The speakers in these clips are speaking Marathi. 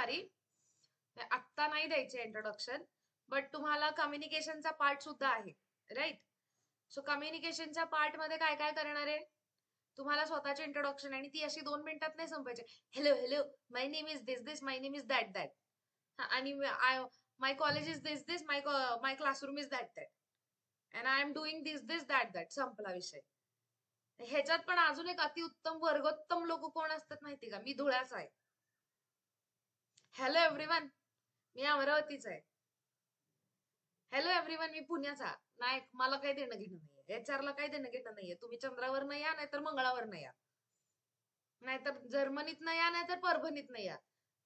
वरी, आत्ता नाही द्यायचे इंट्रोडक्शन, बट तुम्हाला कम्युनिकेशनचा पार्ट सुद्धा आहे, राईट? सो कम्युनिकेशनच्या पार्ट मध्ये काय काय करणार आहे, तुम्हाला स्वतःचे इंट्रोडक्शन, आणि ती अशी 2 मिनिटात नाही संपायची. Hello hello, my name is this this, my name is that that, आणि my college is this this, my classroom is that that, and I am doing this this that that. संपला विषय. ह्याच्यात पण अजून एक अतिउत्तम वर्गोत्तम लोक कोण असतात माहिती का? मी धुळ्याचा आहे. हॅलो एव्हरीवन, मी अमरावतीचा आहे. हॅलो एव्हरीवन, मी पुण्याचा. नाही, मला काही देणं घेणं नाहीये, HR ला काही देणं घेणं नाहीये. तुम्ही चंद्रावर नाही या, नाहीतर मंगळावर नाही या, नाहीतर जर्मनीत नाही या, नाहीतर परभणीत नाही या,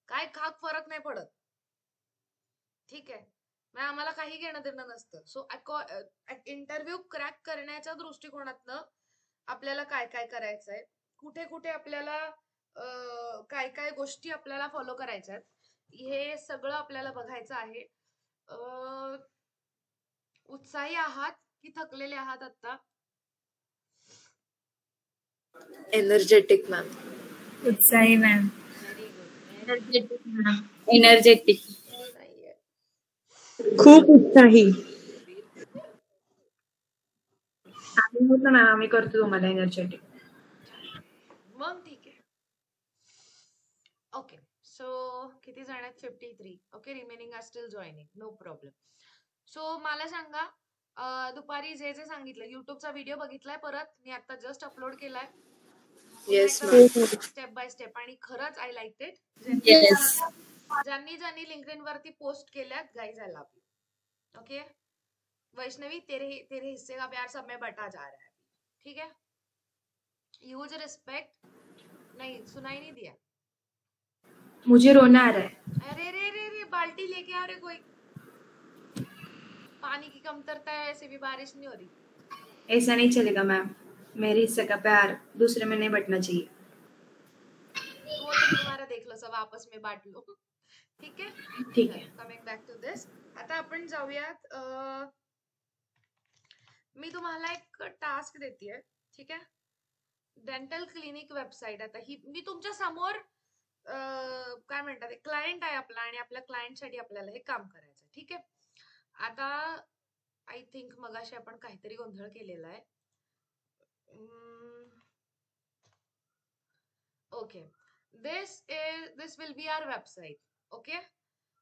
काय खाक फरक नाही पडत. ठीक आहे, मग आम्हाला काही घेणं देणं नसतं. सो इंटरव्ह्यू क्रॅक करण्याच्या दृष्टिकोनातनं आपल्याला काय काय करायचंय, कुठे कुठे आपल्याला काय काय गोष्टी आपल्याला फॉलो करायच्या आहेत, हे सगळं आपल्याला बघायचं आहे. उत्साही आहात की थकलेले आहात आता? Energetic ma'am. उत्साही ma'am. Very good. Energetic ma'am. Energetic. खूप उत्साही. आम्ही होतो मॅम, आम्ही करतो तुम्हाला एनर्जेटिक. मग ठीक आहे. ओके, सो किती जण आहेत? 53. Okay, remaining are still joining, no problem. So मला सांगा, दुपारी जे जे सांगितलं, युट्यूबचा व्हिडिओ बघितलाय परत? मी आता जस्ट अपलोड केलाय. येस स्टेप बाय स्टेप, आणि खरंच आय लाईक इट. ज्यांनी लिंक्डइन वरती पोस्ट केल्यात, guys I love you. Okay Vaishnavi, तेरे हिस्से का प्यार सब में बटा जा रहा है. ठीक है, ह्यूज रिस्पेक्ट. नहीं, सुनाई नहीं दिया. मुझे रोना आ रहा है. अरे रे रे रे, बाल्टी लेके आ रहे कोई. पानी की कमतरता है, ऐसे भी बारिश नहीं हो रही. ऐसा नहीं चलेगा मैम, मेरे हिस्से का प्यार दूसरे में नहीं बटना चाहिए. वो तो तुम्हारा देख लो, सब आपस में बांट लो. ठीक है, ठीक है. कमिंग बॅक टू दिस. आता आपण जाऊयात. मी तुम्हाला एक टास्क देतेय, ठीक आहे? Dental clinic website. आता ही मी तुमच्या समोर काय म्हणतात, क्लायंट आहे आपला, आणि आपल्या क्लायंट साठी आपल्याला हे काम करायचं. ठीक आहे, आता आय थिंक मगाशी आपण काहीतरी गोंधळ केलेला आहे. Okay, this will be our website. Okay,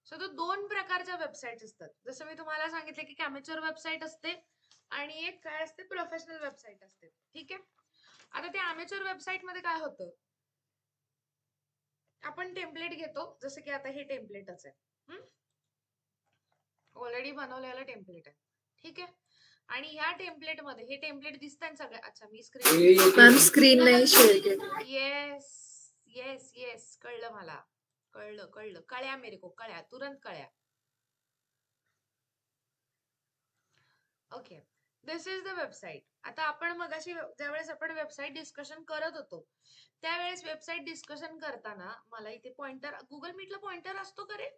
so तो 2 प्रकारच्या वेबसाईट असतात. जसं मी तुम्हाला सांगितलं की अमेचर वेबसाईट असते आणि एक काय असते, प्रोफेशनल वेबसाईट असते. ठीक आहे, आता त्या अमेचर वेबसाईट मध्ये काय होतं, आपण टेम्पलेट घेतो. जसं की आता हे टेम्पलेटच आहे, ऑलरेडी बनवलेलं टेम्पलेट आहे. ठीक आहे, आणि ह्या टेम्पलेट मध्ये हे टेम्पलेट दिसतात सगळे. अच्छा, मी स्क्रीन नाही शेअर केली. येस येस येस, कळलं मला, कळलं. कळ्या मेरे को, कळ्या, तुरंत कळ्या. Okay, this is the website. आता आपण मगाशी ज्यावेळेस आपण वेबसाईट डिस्कशन करत होतो, त्यावेळेस वेबसाईट डिस्कशन करताना मला इथे पॉइंटर, गुगल मीटला पॉइंटर असतो का रे?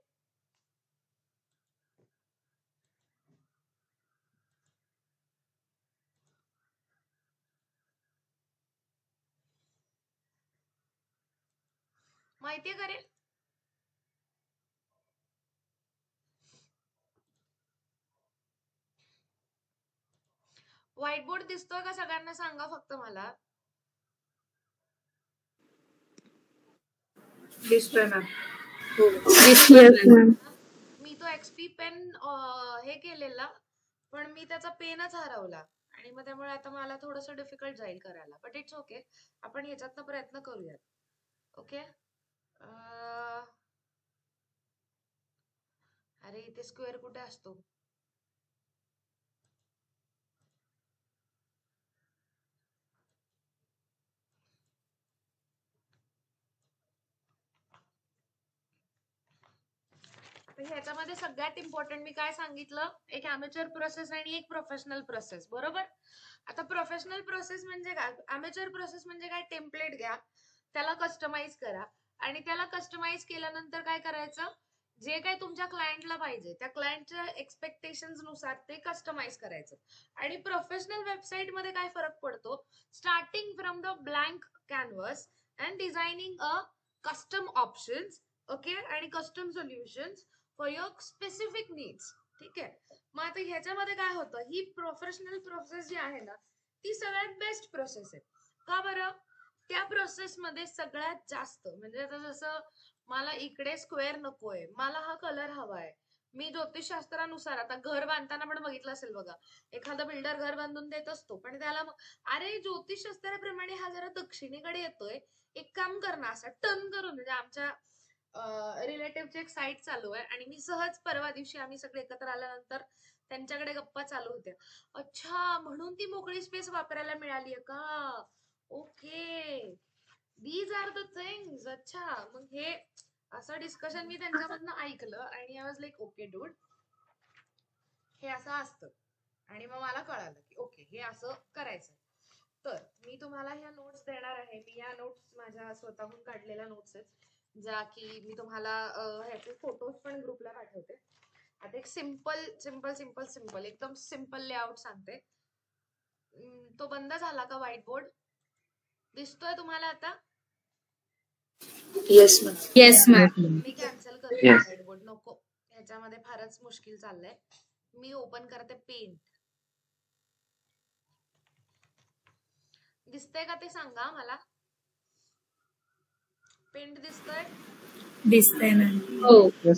माहितीये का रे? व्हाईट बोर्ड दिसतोय का सगळ्यांना? सांगा फक्त मला. दिसतोय मॅम. मी तो XP पेन हे केलेला, पण मी त्याचा पेनच हरवला, आणि मग त्यामुळे आता मला थोडस डिफिकल्ट जाईल करायला. बट इट्स ओके, आपण ह्याच्यातनं प्रयत्न करूयात. ओके, अरे इथे स्क्वेअर कुठे असतो? ह्याच्यामध्ये सगळ्यात इम्पॉर्टंट मी काय सांगितलं, एक अमेचर प्रोसेस आणि एक प्रोफेशनल प्रोसेस. बरोबर? आता प्रोफेशनल प्रोसेस म्हणजे काय, अमेचर प्रोसेस म्हणजे काय, टेम्पलेट घ्या, त्याला कस्टमाइज करा, आणि त्याला कस्टमाइज केल्यानंतर काय करायचं, जे काही तुमच्या क्लायंटला पाहिजे त्या क्लायंटच्या एक्सपेक्टेशन्स नुसार ते कस्टमाइज करायचं. आणि प्रोफेशनल वेबसाईट मध्ये काय फरक पडतो, starting from the blank canvas and designing a custom options okay, आणि custom solutions for your specific needs. ठीक आहे. मग आता ह्याच्यामध्ये काय होतं, ही प्रोफेशनल प्रोसेस जी आहे ना ती सगळ्यात बेस्ट प्रोसेस आहे. का बरं? त्या प्रोसेस मध्ये सगळ्यात जास्त म्हणजे आता जसं मला इकडे स्क्वेअर नकोय, मला हा कलर हवाय, मी ज्योतिषशास्त्रानुसार आता घर बांधताना पण बघितलं असेल बघा, एखादा बिल्डर घर बांधून देत असतो पण त्याला मग अरे ज्योतिषशास्त्राप्रमाणे हा जरा दक्षिणेकडे येतोय, एक काम कर ना असं टर्न करून. म्हणजे आमच्या रिलेटिव्हची एक साईट चालू आहे आणि मी सहज परवा दिवशी आम्ही सगळे एकत्र आल्यानंतर त्यांच्याकडे गप्पा चालू होत्या. अच्छा, म्हणून ती मोकळी स्पेस वापरायला मिळालीये का? Okay, these are the things. अच्छा, मग हे असं डिस्कशन मी त्यांच्यामधनं ऐकलं आणि I was like okay dude, हे असं असतं. आणि मग मला कळालं की ओके हे असं करायचं. तर मी तुम्हाला ह्या नोट्स देणार आहे. मी या नोट्स माझ्या स्वतःहून काढलेल्या नोट्स आहेत, ज्या की मी तुम्हाला ह्याचे फोटोज पण ग्रुपला पाठवते. आता एक सिंपल सिंपल सिंपल सिंपल एकदम सिंपल लेआउट सांगते. तो बंद झाला का व्हाईट बोर्ड? दिसतोय तुम्हाला आता? Yes ma'am. Yes ma'am. मी कॅन्सल करते व्हाईट बोर्ड, नको, ह्याच्यामध्ये फारच मुश्किल चाललंय. मी ओपन करते पेंट. दिसतंय का ते सांगा मला. पेंट दिसतोय? दिसतंय मॅम. हो. ओके,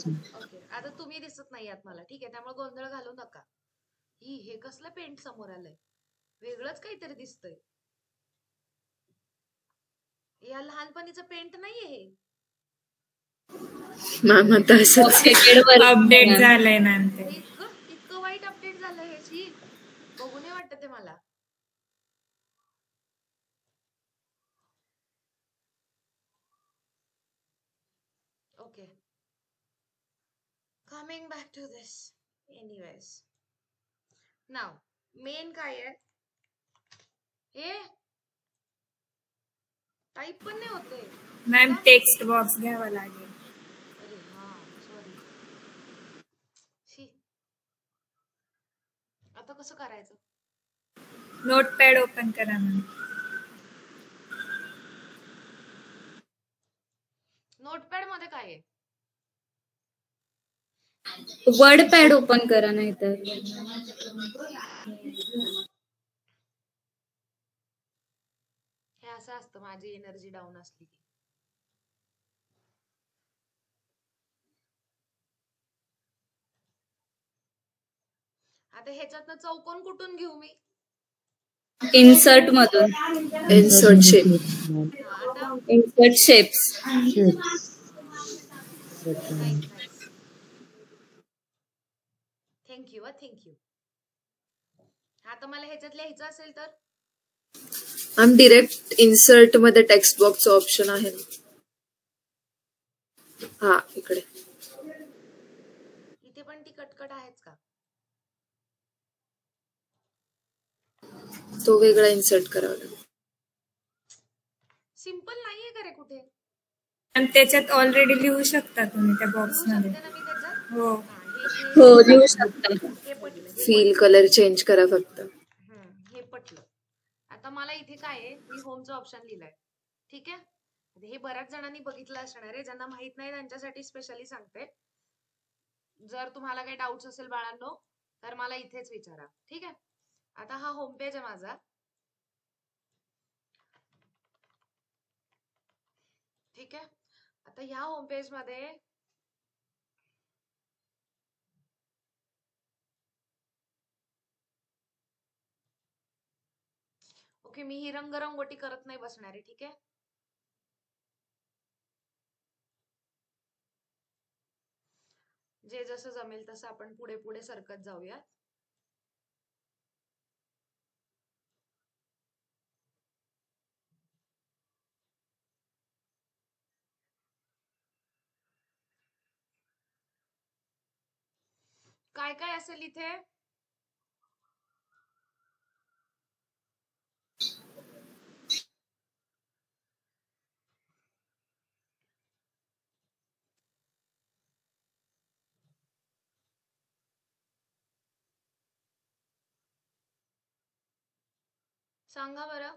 आता तुम्ही दिसत नाही आहात मला, ठीक आहे, त्यामुळे गोंधळ घालू नका. हे कसलं पेंट समोर आलंय, वेगळंच काहीतरी दिसतंय. या लहानपणीचं पेंट नाहीये हे. मॅम आता असंच अपडेट झालंय मॅम ते. इतकं वाईट अपडेट झालंय ह्याची, बघू नाही वाटत ते मला. Okay, coming back to this. Anyways, नाव मेन काय आहे, हे टाईप पण नाही होते मॅम टेक्स्ट बॉक्स घ्यावा लागेल. अरे हा सॉरी. आता कसं करायचं? नोटपॅड ओपन करा मॅम. नोटपॅड मध्ये काय आहे? वर्ड पॅड ओपन करा नाही तर हे असं असतं माझी एनर्जी डाऊन असली की. आता ह्याच्यातनं चौकोन कुठून घेऊ मी? इन्सर्ट मधून इन्सर्ट शेप. आता insert shapes. Nice nice, thank you thank you. आता मला ह्याच्यात लिहायचं असेल तर मॅम डिरेक्ट इन्सर्ट मध्ये टेक्स्ट बॉक्सचं ऑप्शन आहे ना. हा इकडे. इथे पण ती कटकट आहेच का? तो वेगळा इन्सर्ट करावा लागेल. सिंपल नाहीये का रे कुठे? आणि त्याच्यात ऑलरेडी लिहू शकता तुम्ही त्या बॉक्स लिहू मध्ये. शकते ना मी त्याच्यात? हो. हा, हे हो लिहू शकता. हे पटलं, हे फील पटलं. कलर चेंज करा फक्त. हे पटलं. आता मला इथे काय आहे, मी होमचं ऑप्शन लिहिलंय, ठीक आहे. हे बऱ्याच जणांनी बघितलं असणार आहे, ज्यांना माहित नाही त्यांच्यासाठी स्पेशली सांगते. जर तुम्हाला काही डाऊट्स असेल बाळांनो तर मला इथेच विचारा, ठीक आहे. आता हा होम पेज आहे माझा, ठीक आहे. आता ह्या होम पेज मध्ये ओके, मी ही रंगरंगोटी करत नाही बसणार आहे, ठीक आहे. जे जसं जमेल तसं आपण पुढे पुढे सरकत जाऊया. काय काय असेल इथे? सांगा बरं.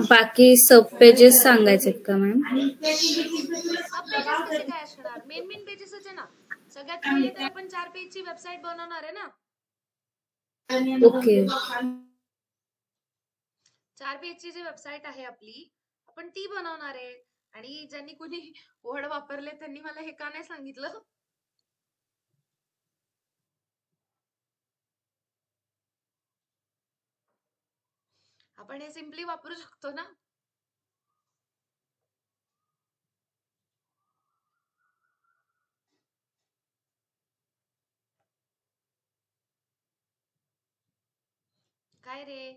बाकी सब पेजेस सांगायचेत का मॅम? सब पेजेस कसे काय असणार? मेन पेजेसच आहे ना. सगळ्यात पहिले तर आपण 4 पेजची वेबसाईट बनवणार आहे ना. ओके. 4 पेजची जी वेबसाईट आहे आपली, आपण ती बनवणार आहे. आणि ज्यांनी कुणी वर्ड वापरले त्यांनी मला हे का नाही सांगितलं? आपण हे सिम्पली वापरू शकतो ना. काय रे?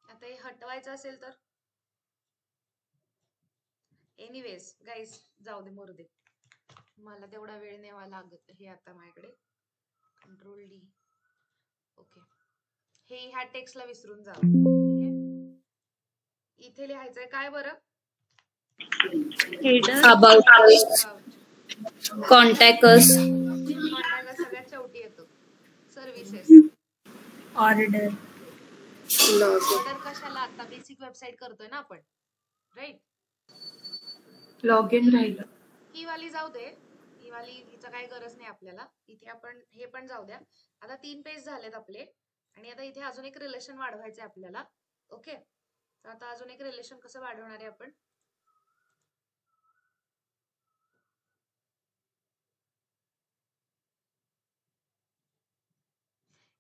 आता हे हटवायचं असेल तर एनिवेज गाईज जाऊ दे, मरू दे. मला तेवढा वेळ नेवा लागत हे आता माझ्याकडे. Control D. ओके, हे ह्या टेक्स्टला विसरून जा. इथे लिहायचंय काय बरं? About us, contact us, contact सगळ्यात शेवटी येतो. सर्व्हिसेस, ऑर्डर, ऑर्डर कशाला? आता बेसिक वेबसाईट करतोय ना आपण, राईट? लॉग इन राहिलं. ही वाली जाऊ दे, ही वाली हिचं काही गरज नाही आपल्याला. इथे आपण हे पण जाऊ द्या. आता 3 पेज झालेत आपले आणि आता इथे अजून एक रिलेशन वाढवायचंय आपल्याला. ओके, तर आता अजून एक रिलेशन कसं वाढवणार आहे आपण?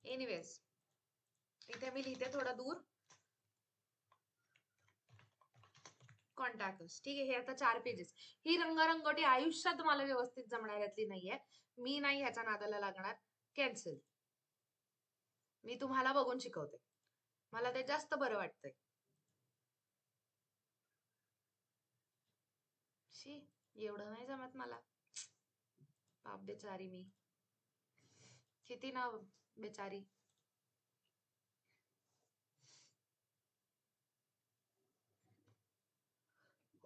एनिवेज इथे मी लिहिते थोडा दूर कॉन्टॅक्ट. ठीक आहे, हे आता 4 पेजेस. ही रंगारंगोटी आयुष्यात मला व्यवस्थित जमणाऱ्यातली नाहीये. मी नाही ह्याच्या नादाला लागणार. कॅन्सल. मी तुम्हाला बघून शिकवते, मला ते जास्त बरं वाटतंय. शी, एवढं नाही जमत मला. पाप बेचारी मी. किती ना बेचारी.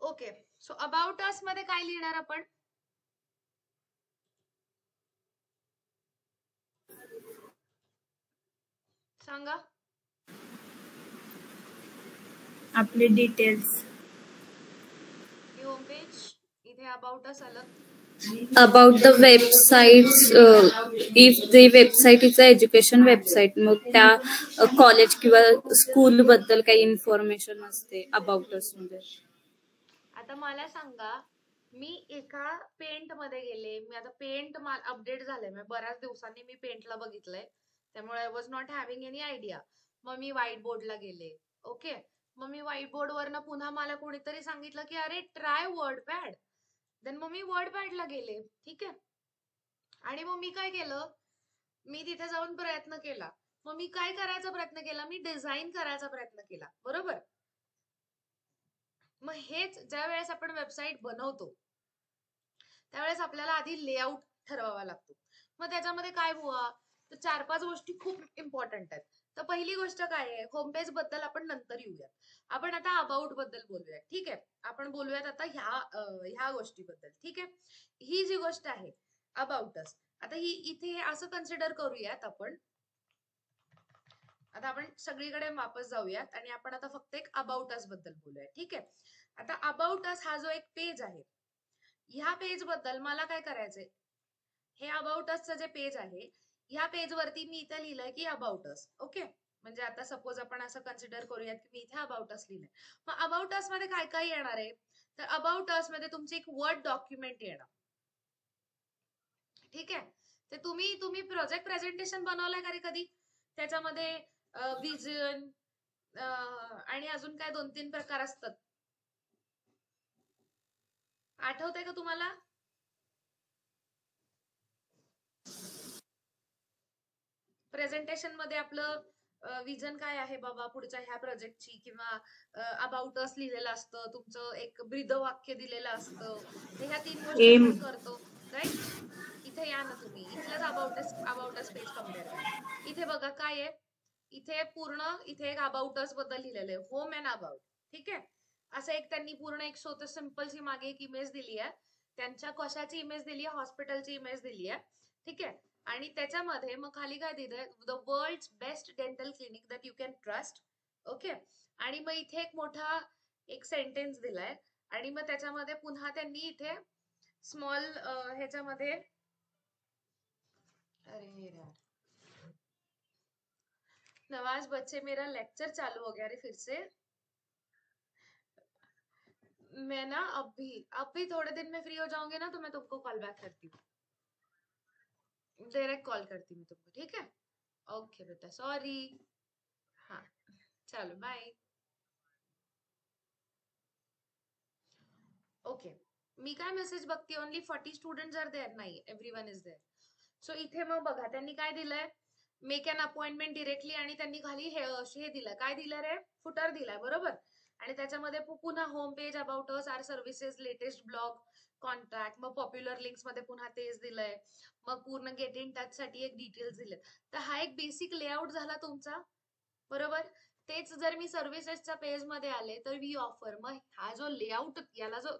ओके, सो अबाउट अस मध्ये काय लिहिणार आपण? सांगा. आपले डिटेल्स. ही होम पेज, इथे अबाउट अस आलं. About the websites, if the website is a education website, मग त्या कॉलेज किंवा स्कूल बद्दल काही इन्फॉर्मेशन असते अबाउट अस मध्ये. आता मला सांगा, मी एका पेंट मध्ये गेले. मी आता पेंट अपडेट झालंय, मी बऱ्याच दिवसांनी मी पेंटला बघितलंय, त्यामुळे I was not having any idea. मग मी व्हाईट बोर्डला गेले. ओके, मग मी व्हाईट बोर्डवरनं पुन्हा मला कोणीतरी सांगितलं की अरे ट्राय वर्ड पॅड. देन मग मी वर्ड पॅडला गेले. ठीक आहे, आणि मग मी काय केलं, मी तिथे जाऊन प्रयत्न केला. मग मी काय करायचा प्रयत्न केला, मी डिझाईन करायचा प्रयत्न केला. बरोबर? मग हेच ज्या वेळेस आपण वेबसाईट बनवतो त्यावेळेस आपल्याला आधी लेआउट ठरवावा लागतो. मग त्याच्यामध्ये काय बुवा, तर 4-5 गोष्टी खूप इम्पॉर्टंट आहेत. तर पहिली गोष्ट काय आहे, होम पेज बद्दल आपण नंतर येऊयात. आपण आता अबाउट बद्दल बोलूयात. ठीक आहे, आपण बोलूयात आता ह्या गोष्टीबद्दल. ठीक आहे, ही जी गोष्ट आहे अबाउटच, आता ही इथे असं कन्सिडर करूयात आपण. आता आपण सगळीकडे वापस जाऊयात आणि आपण आता फक्त एक अबाउट अस बद्दल बोलूया. ठीक आहे, आता अबाउट अस हा जो एक पेज आहे, ह्या पेज बद्दल मला काय करायचंय, हे अबाउट असचं जे पेज आहे, ह्या पेज वरती मी इथे लिहिलंय की अबाउट अस. ओके, म्हणजे आता सपोज आपण असं कन्सिडर करूयात की मी इथे अबाउट अस लिहिलंय. मग अबाउट अस मध्ये काय काय येणार आहे, तर अबाउट अस मध्ये तुमचे एक वर्ड डॉक्युमेंट येणार. ठीक आहे, ते तुम्ही प्रोजेक्ट प्रेझेंटेशन बनवलंय का रे कधी? त्याच्यामध्ये विजन आणि अजून काय 2-3 प्रकार असतात, आठवतंय का तुम्हाला? प्रेझेंटेशन मध्ये आपलं विजन काय आहे बाबा पुढच्या ह्या प्रोजेक्टची, किंवा अबाउट अस लिहिलेलं असतं, तुमचं एक ब्रीद वाक्य दिलेलं असतं. तर ह्या 3 गोष्टी आपण करतो, राईट? इथे या ना तुम्ही, इथलंच अबाउट अस पेज कम्पेअर करा. इथे बघा काय आहे, इथे एक अबाउटस बद्दल लिहिलेलं आहे, होम अँड अबाउट. ठीक आहे, असं एक त्यांनी पूर्ण एक स्वतः सिंपलची मागे एक इमेज दिली आहे. त्यांच्या कशाची इमेज दिली आहे? हॉस्पिटलची इमेज दिली आहे. ठीक आहे, आणि त्याच्यामध्ये मग खाली काय दिलंय? The world's best dental clinic that you can trust. Okay, आणि मग इथे एक मोठा एक सेंटेन्स दिलाय, आणि मग त्याच्यामध्ये पुन्हा त्यांनी इथे स्मॉल ह्याच्यामध्ये, अरे यार नवाज बच्चे मेरा लेक्चर चालू हो गया रे फिर से. मैं ना अभी थोड़े दिन में फ्री हो जाऊंगी ना, तो मैं तुमको कॉल बैक करती हूँ, डायरेक्ट कॉल करती हूँ तुमको. ठीक है, ओके बेटा, सॉरी. हाँ चलो बाय. ओके, मी काय मेसेज बघते, ओनली 40 स्टुडंट्स आर देअर. नाही, एव्हरीवन इज देअर. सो इथे मग बघा त्यांनी काय दिलंय? मेक अन अपॉइंटमेंट डिरेक्टली, आणि त्यांनी खाली हे दिलं, काय दिलं रे? फुटर दिलाय, बरोबर. आणि त्याच्यामध्ये पुन्हा home page, about us, our services, latest blog, contact, मग पॉप्युलर लिंक्स मध्ये पुन्हा तेच दिलंय. मग पूर्ण गेट इन टच साठी एक डिटेल्स दिले. तर हा एक बेसिक लेआउट झाला तुमचा, बरोबर. तेच जर मी सर्व्हिसेसच्या पेज मध्ये आले तर वी ऑफर, मग हा जो लेआउट, याला जो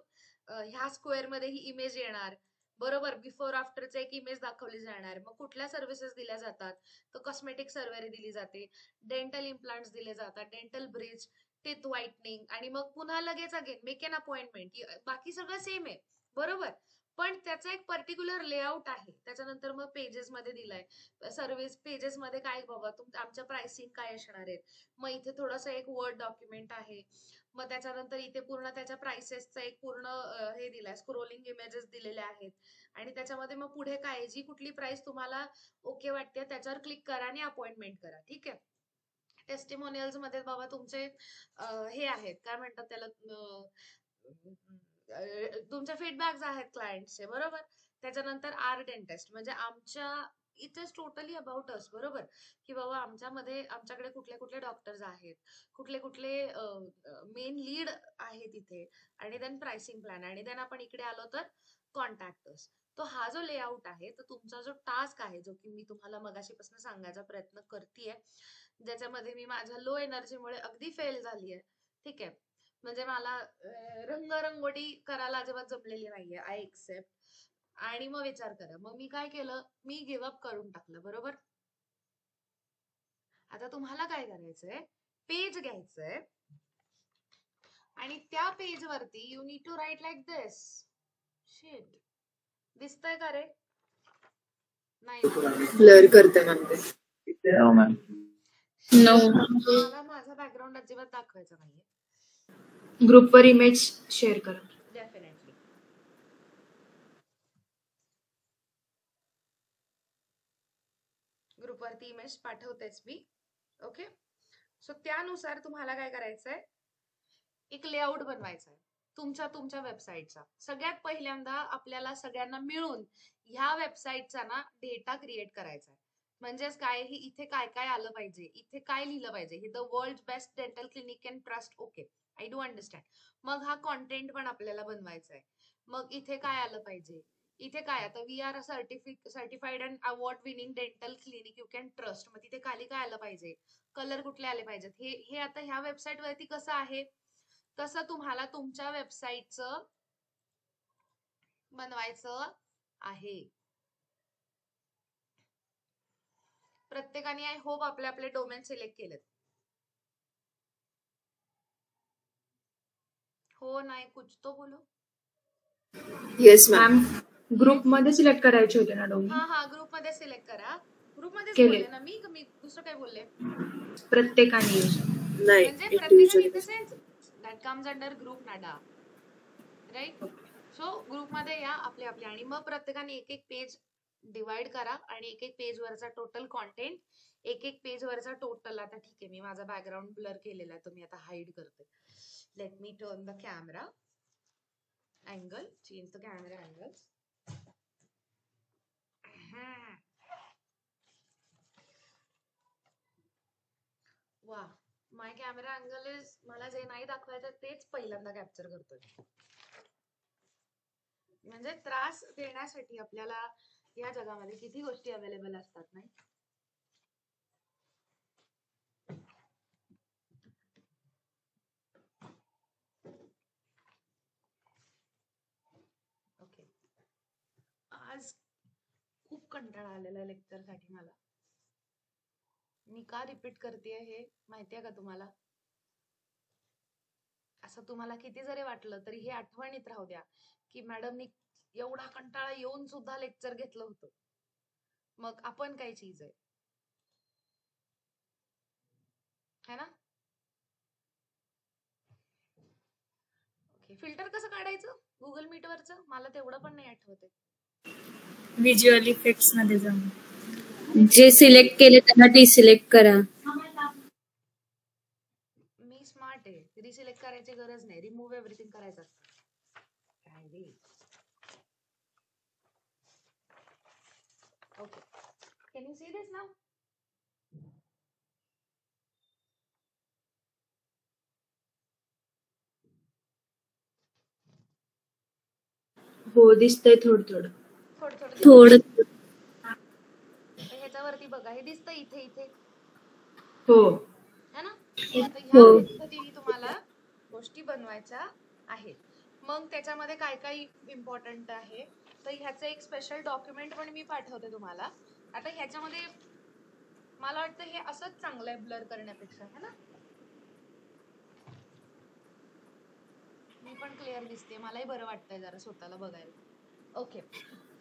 ह्या स्क्वेअर मध्ये ही इमेज येणार, बरोबर. बिफोर आफ्टरचे एक इमेज दाखवली जाणार. मग कुठल्या सर्व्हिसेस दिल्या जातात? तर कॉस्मेटिक सर्व्हरी दिली जाते, डेंटल इम्प्लांट्स दिले जातात, डेंटल ब्रिज, टीथ व्हाइटनिंग, आणि मग पुन्हा लगेच अगेन मेक अन अपॉइंटमेंट. बाकी सगळं सेम आहे, बरोबर, पण त्याचा एक पर्टिक्युलर लेआउट आहे. त्याच्यानंतर मग पेजेस मध्ये दिलाय, सर्व्हिस पेजेस मध्ये काय बाबा आमच्या प्राइसिंग काय असणार आहे. मग इथे थोडंसं एक वर्ड डॉक्युमेंट आहे. मग त्याच्यानंतर इथे पूर्ण त्याच्या प्राइसेसचा एक पूर्ण हे दिलाय, स्क्रोलिंग इमेजेस दिलेले आहेत. आणि त्याच्यामध्ये मग पुढे काय, जी कुठली प्राइस तुम्हाला ओके वाटते त्याच्यावर क्लिक करा आणि अपॉइंटमेंट करा. ठीक आहे, टेस्टिमोनियल्स मध्ये बाबा तुमचे हे आहेत, काय म्हणतात त्याला, तुमचे फीडबॅक्स आहेत क्लायंटचे, बरोबर. त्याच्यानंतर आर डेंटिस्ट, म्हणजे आमच्या इथेच टोटली अबाउट अस, बरोबर, की बाबा आमच्याकडे कुठले कुठले डॉक्टर्स आहेत, कुठले कुठले मेन लीड आहेत इथे, आणि देन प्राइसिंग प्लॅन, आणि देन आपण इकडे आलो तर कॉन्टॅक्ट अस. तो हा जो लेआउट आहे, तर तुमचा जो टास्क आहे, जो की मी तुम्हाला मगाशीपासून सांगायचा प्रयत्न करतेय, ज्याच्यामध्ये मी माझ्या लो एनर्जीमुळे अगदी फेल झाली आहे. ठीक आहे, म्हणजे मला रंगरंगोटी करायला अजिबात जमलेली नाहीये, आय एक्सेप्ट. आणि मग विचार करा, मग मी काय केलं? मी गिव्ह अप करून टाकलं, बरोबर. आता तुम्हाला काय करायचंय? पेज घ्यायचंय, आणि त्या पेज वरती you need to write like this. Shit, दिसतंय का रे? नाही, ब्लर करते मॅम ते. No, ma'am. नो. मला माझा बॅकग्राऊंड अजिबात दाखवायचा नाहीये. ग्रुपवर इमेज शेअर करा. डेफिनेटली. ग्रुपवरती इमेज पाठवतेच मी. ओके, सो त्यानुसार तुम्हाला काय करायचंय? एक लेआउट बनवायचा आहे तुमच्या वेबसाईटचा. सगळ्यात पहिल्यांदा आपल्याला सगळ्यांना मिळून ह्या वेबसाईटचा ना डेटा क्रिएट करायचा आहे. म्हणजेच काय, ही इथे काय काय आलं पाहिजे, इथे काय लिहिलं पाहिजे, हे the world best dental clinic can trust. Okay, I do understand. मग हा कॉन्टेंट पण आपल्याला बनवायचा आहे. मग इथे काय आलं पाहिजे, इथे काय, आता we are certified and award winning dental clinic you can trust. मग तिथे खाली काय आलं पाहिजे, कलर कुठले आले पाहिजेत, हे आता ह्या वेबसाईट वरती कसं आहे तसं तुम्हाला तुमच्या वेबसाईटचं बनवायचं आहे. प्रत्येकाने आय होप आपले आपले डोमेन सिलेक्ट केलेत. हो, नाही, कुछ तो बोलो. Yes ma'am. मॅम, ग्रुपमध्ये सिलेक्ट करायचे होते ना डोमेन? हा, ग्रुप मध्ये सिलेक्ट करा. ग्रुप मध्ये केले. बोलले ना मी दुसरं काय बोलले? प्रत्येकाने नाही, म्हणजे प्रत्येकाने individually. In the sense that comes under group नाडा, राईट. सो ग्रुप मध्ये या आपले आपले, आणि मग प्रत्येकाने एक एक पेज डिवाइड करा, आणि एक एक पेज वरचा टोटल कॉन्टेंट, एक एक पेज वरचा टोटल. आता ठीक आहे, मी माझा बॅकग्राऊंड ब्लर केलेला आहे, तो मी आता हाईड करते. Let me turn the camera angle, change the camera angle. वा, माय कॅमेरा अँगल इज, मला जे नाही दाखवायचं तेच पहिल्यांदा कॅप्चर करतोय. म्हणजे त्रास देण्यासाठी आपल्याला या जगामध्ये किती गोष्टी अवेलेबल असतात, नाही? कंटाळा आलेला लेक्चर साठी मला. मी का रिपीट करतेय हे माहितीये का तुम्हाला? असं तुम्हाला किती जरी वाटलं तरी हे आठवणीत राहू द्या की मॅडमनी एवढा कंटाळा येऊन सुद्धा लेक्चर घेतलं होतं. मग आपण काय चीज आहे, है ना? ओके, फिल्टर कसं काढायचं गुगल मीट वरचं? मला तेवढं पण नाही आठवत आहे. व्हिज्युअल इफेक्ट्स मध्ये जाऊन जे सिलेक्ट केले त्यांना डिसिलेक्ट करा. मी स्मार्ट आहे, रिसिलेक्ट करायची गरज नाही, रिमूव्ह एव्हरीथिंग करायचं असतं. काय रे. Okay, can you see this now? हो दिसतंय थोडं थोडं. थोडं थोडं ह्याच्यावरती बघा, हे दिसतं इथे इथे, हो है ना? आता ह्या हो. पद्धतीने तुम्हाला गोष्टी बनवायच्या आहेत. मग त्याच्यामध्ये काय काय इम्पॉर्टंट आहे तर ह्याचं एक स्पेशल डॉक्युमेंट पण मी पाठवते तुम्हाला. आता ह्याच्यामध्ये मला वाटतं हे असंच चांगलं आहे ब्लर करण्यापेक्षा, है ना? मी पण क्लिअर दिसते, मलाही बरं वाटतंय जरा स्वतःला बघायला. ओके,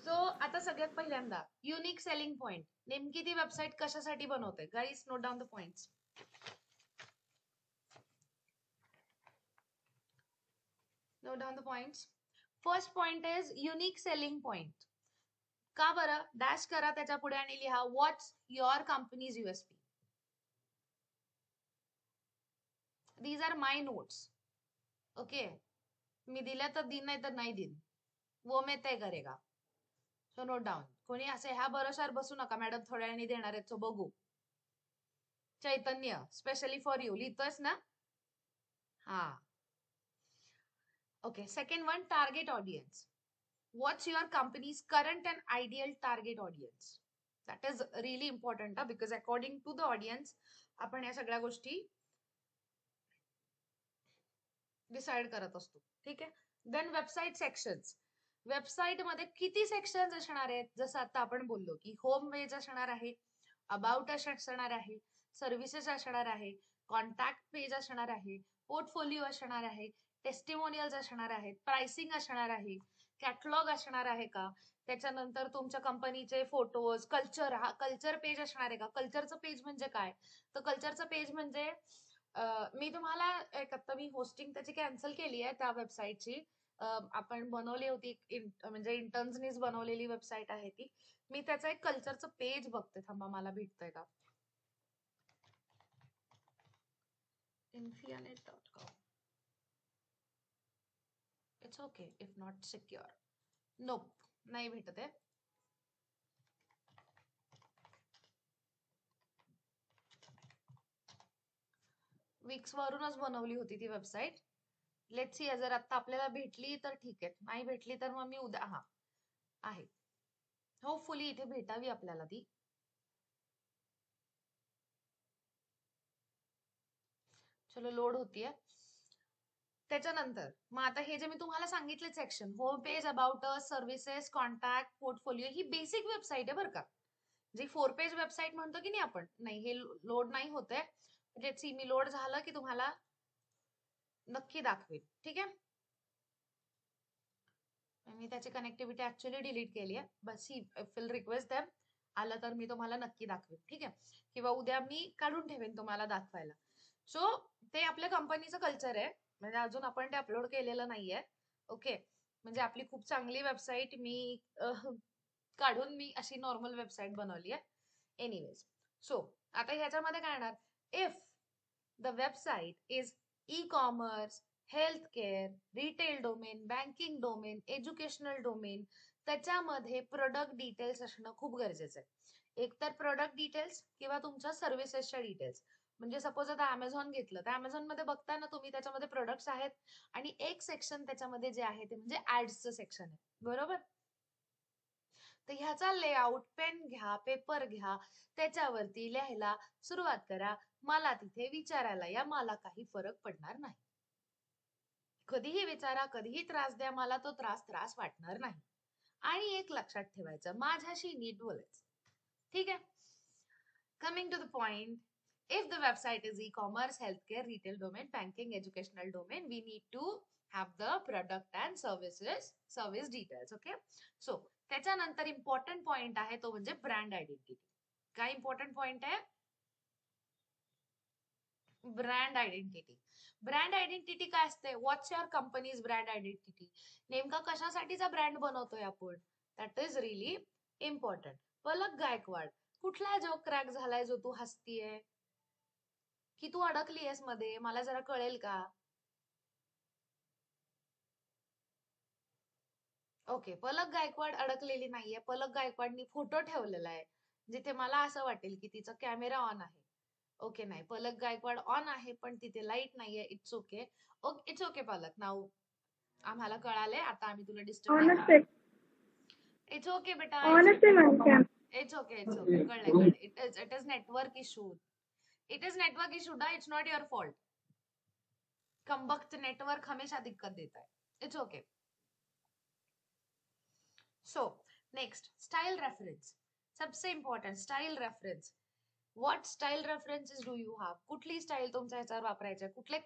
सो आता सगळ्यात पहिल्यांदा युनिक सेलिंग पॉइंट. नेमकी ती वेबसाईट कशासाठी बनवते? Guys note down the points. Note down the points. First point is unique selling point. का बरं? डॅश करा त्याच्या पुढे आणि लिहा what's your company's USP. These are my notes. Okay. मी दिल्या तर दिन नाही तर नाही दिन, वो मैं तय करेगा. So note down. कोणी असे ह्या भरोशावर बसू नका मॅडम थोड्या वेळाने देणार आहेत, so बघू. चैतन्य स्पेशली फॉर यू लिहितोयस ना? हा. Okay, second one, target audience. What's your company's current and ideal target audience? That is really important because according to the audience आपण या सगळ्या गोष्टी डिसाइड करत असतो. ठीक आहे. Then website sections. वेबसाईट मध्ये किती सेक्शन्स असणार आहेत? जसं आता आपण बोललो की होम पेज असणार आहे, अबाउट असणार आहे, सर्व्हिसेस असणार आहे, कॉन्टॅक्ट पेज असणार आहे, पोर्टफोलिओ असणार आहे, टेस्टिमोनियल्स असणार आहेत, प्राइसिंग असणार आहे, कॅटलॉग असणार आहे का, त्याच्यानंतर तुमच्या कंपनीचे फोटोज, कल्चर, हा कल्चर पेज असणार आहे का? कल्चरचं पेज म्हणजे काय? तर कल्चरचं पेज म्हणजे मी तुम्हाला एक आता मी होस्टिंग त्याची कॅन्सल केली आहे त्या वेबसाईटची. आपण बनवली होती म्हणजे इंटर्न्सनीच बनवलेली वेबसाईट आहे ती. मी त्याचं एक कल्चरचं पेज बघते, थांबा मला भेटतंय का. infianet.com. It's okay if not secure. Nope, नाही भेटत आहे. विक्स वरूनच बनवली होती ती वेबसाईट. लेट्स सी, जर आता आपल्याला भेटली तर ठीक आहे, नाही भेटली तर मग मी उद्या, हा आहे, होपफुली इथे भेटावी आपल्याला ती. चलो लोड होतीये. त्याच्यानंतर मग आता हे जे मी तुम्हाला सांगितले section, home page, about us, services, contact, portfolio, he basic website आहे बरं का. जी 4 पेज वेबसाईट म्हणतो की नाही आपण, नाही हे लोड नाही होते. लेट्स सी, मी लोड झालं की तुम्हाला नक्की दाखवेल. ठीक आहे. मी त्याची कनेक्टिव्हिटी ऍक्च्युअली डिलीट केली आहे, बस ही विल रिक्वेस्ट देम, आलं तर मी तुम्हाला नक्की दाखवेन. ठीक आहे, किंवा उद्या मी काढून ठेवेन तुम्हाला दाखवायला. सो ते आपल्या कंपनीचं कल्चर आहे, म्हणजे अजून आपण ते अपलोड केलेलं नाहीये. ओके, म्हणजे आपली खूप चांगली वेबसाईट मी काढून मी अशी नॉर्मल वेबसाईट बनवली आहे. एनिवेज, सो आता ह्याच्यामध्ये काय येणार, if the website is e-commerce, health care, retail domain, banking domain, educational domain, त्याच्यामध्ये प्रोडक्ट डिटेल्स असणं खूप गरजेचं आहे. एक तर प्रोडक्ट डिटेल्स किंवा तुमच्या सर्व्हिसेसच्या डिटेल्स. म्हणजे सपोज आता अमेझॉन घेतलं तर अमेझॉन मध्ये बघता ना तुम्ही, त्याच्यामध्ये प्रोडक्ट्स आहेत आणि एक सेक्शन त्याच्यामध्ये जे आहे ते म्हणजे ऍड्सचं सेक्शन आहे, बरोबर. तर ह्याचा लेआउट, पेन घ्या, पेपर घ्या, त्याच्यावरती लिहायला सुरुवात करा. मला तिथे विचारायला या, मला काही फरक पडणार नाही. कधीही विचारा, कधीही त्रास द्या, मला तो त्रास वाटणार नाही. आणि एक लक्षात ठेवायचं, माझ्याशी नीट बोलायचं. ठीक आहे. Coming to the point, if the website is e-commerce, healthcare, retail domain, banking, educational domain, we need to have the product and service details. Okay, so त्याच्यानंतर इम्पॉर्टंट पॉइंट आहे तो म्हणजे ब्रँड आयडेंटिटी. काय इम्पॉर्टंट पॉइंट आहे? Brand identity. ब्रँड आयडेंटिटी काय असते? व्हॉट्स युअर कंपनीज ब्रँड आयडेंटिटी. नेमका कशासाठीचा ब्रँड बनवतोय आपण, दॅट इज रिअली इम्पॉर्टंट. पलक गायकवाड, कुठला जोक क्रॅक झालाय जो तू हसतीये, की तू अडकलीयस मध्ये, मला जरा कळेल का? ओके, पलक गायकवाड अडकलेली नाहीये. पलक गायकवाडनी फोटो ठेवलेला आहे जिथे मला असं वाटेल की तिचा कॅमेरा ऑन आहे. ओके, नाही, पलक गायकवाड ऑन आहे पण तिथे लाईट नाहीये. It's okay. It's okay Palak, नाव आम्हाला कळाले, आता आम्ही तुला डिस्टर्ब. इट्स ओके बेटा, इट्स ओके कळलंय. It is network issue. It is network issue डा, इट्स नॉट योर फॉल्ट. कमबख्त नेटवर्क हमेशा दिक्कत देता है. It's okay. So next, style reference. सबसे important, style reference. What style references do you have? कुठली स्टाईल तुमच्या ह्याच्यावर वापरायची आहे, कुठले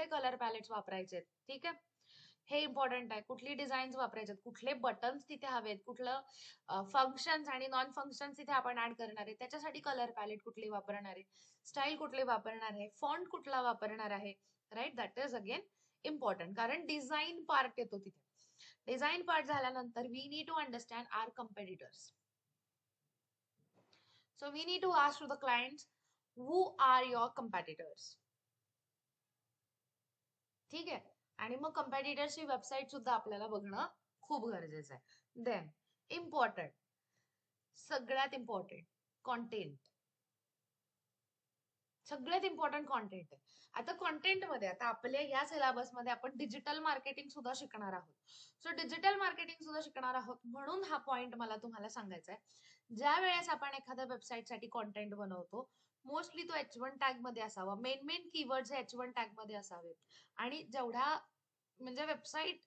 कलर पॅलेट्स वापरायचे आहेत. ठीक आहे, हे इम्पॉर्टंट आहे. कुठली डिझाईन्स वापरायचे, कुठले बटन्स तिथे हवेत, कुठलं फंक्शन्स आणि नॉन फंक्शन्स तिथे आपण ऍड करणार आहे, त्याच्यासाठी कलर पॅलेट कुठली वापरणार आहे, स्टाईल कुठली वापरणार आहे, फॉन्ट कुठला वापरणार आहे. Right, that is again important, कारण डिझाईन पार्ट येतो तिथे. डिझाईन पार्ट झाल्यानंतर we need to understand our competitors. So we need to ask to the clients, who are your competitors? ठीक आहे, आणि मग कम्पिटिटर्सची वेबसाईट सुद्धा आपल्याला बघणं खूप गरजेचं आहे. देन इम्पॉर्टंट, सगळ्यात इम्पॉर्टंट, कॉन्टेंट. सगळ्यात इम्पॉर्टंट कॉन्टेंट आहे. आता कॉन्टेंट मध्ये, आता आपल्या या सिलेबस मध्ये आपण डिजिटल मार्केटिंग सुद्धा शिकणार आहोत. सो डिजिटल मार्केटिंग सुद्धा शिकणार आहोत, म्हणून हा पॉइंट मला तुम्हाला सांगायचा आहे. ज्या वेळेस आपण एखाद्या वेबसाईट साठी कॉन्टेंट बनवतो, मोस्टली तो H1 टॅग मध्ये असावा. मेन कीवर्ड्स H1 टॅग मध्ये असावेत. आणि जेवढा म्हणजे वेबसाईट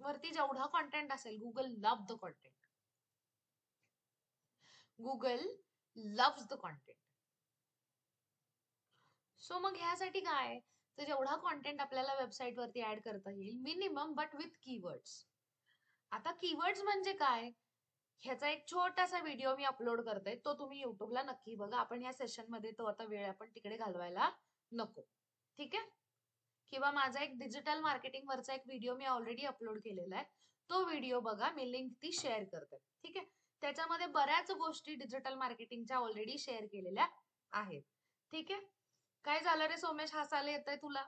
वरती जेवढा कॉन्टेंट असेल, Google love the content. Google loves the content. So मग ह्यासाठी काय, तर जेवढा कॉन्टेंट आपल्याला वेबसाईट वरती ऍड करता येईल, मिनिमम बट विथ कीवर्ड्स. आता कीवर्ड्स म्हणजे काय, ह्याचा एक छोटासा व्हिडिओ मी अपलोड करते, तो तुम्ही युट्यूबला नक्की बघा. आपण ह्या सेशन मध्ये तो आता वेळ आपण तिकडे घालवायला नको. ठीक आहे, किंवा माझा एक डिजिटल मार्केटिंग वरचा एक व्हिडिओ मी ऑलरेडी अपलोड केलेला आहे, तो व्हिडिओ बघा, मी लिंक ती शेअर करते. ठीक आहे, त्याच्यामध्ये बऱ्याच गोष्टी डिजिटल मार्केटिंगच्या ऑलरेडी शेअर केलेल्या आहेत. ठीक आहे, काय झालं रे सोमेश, हसायला येतंय तुला?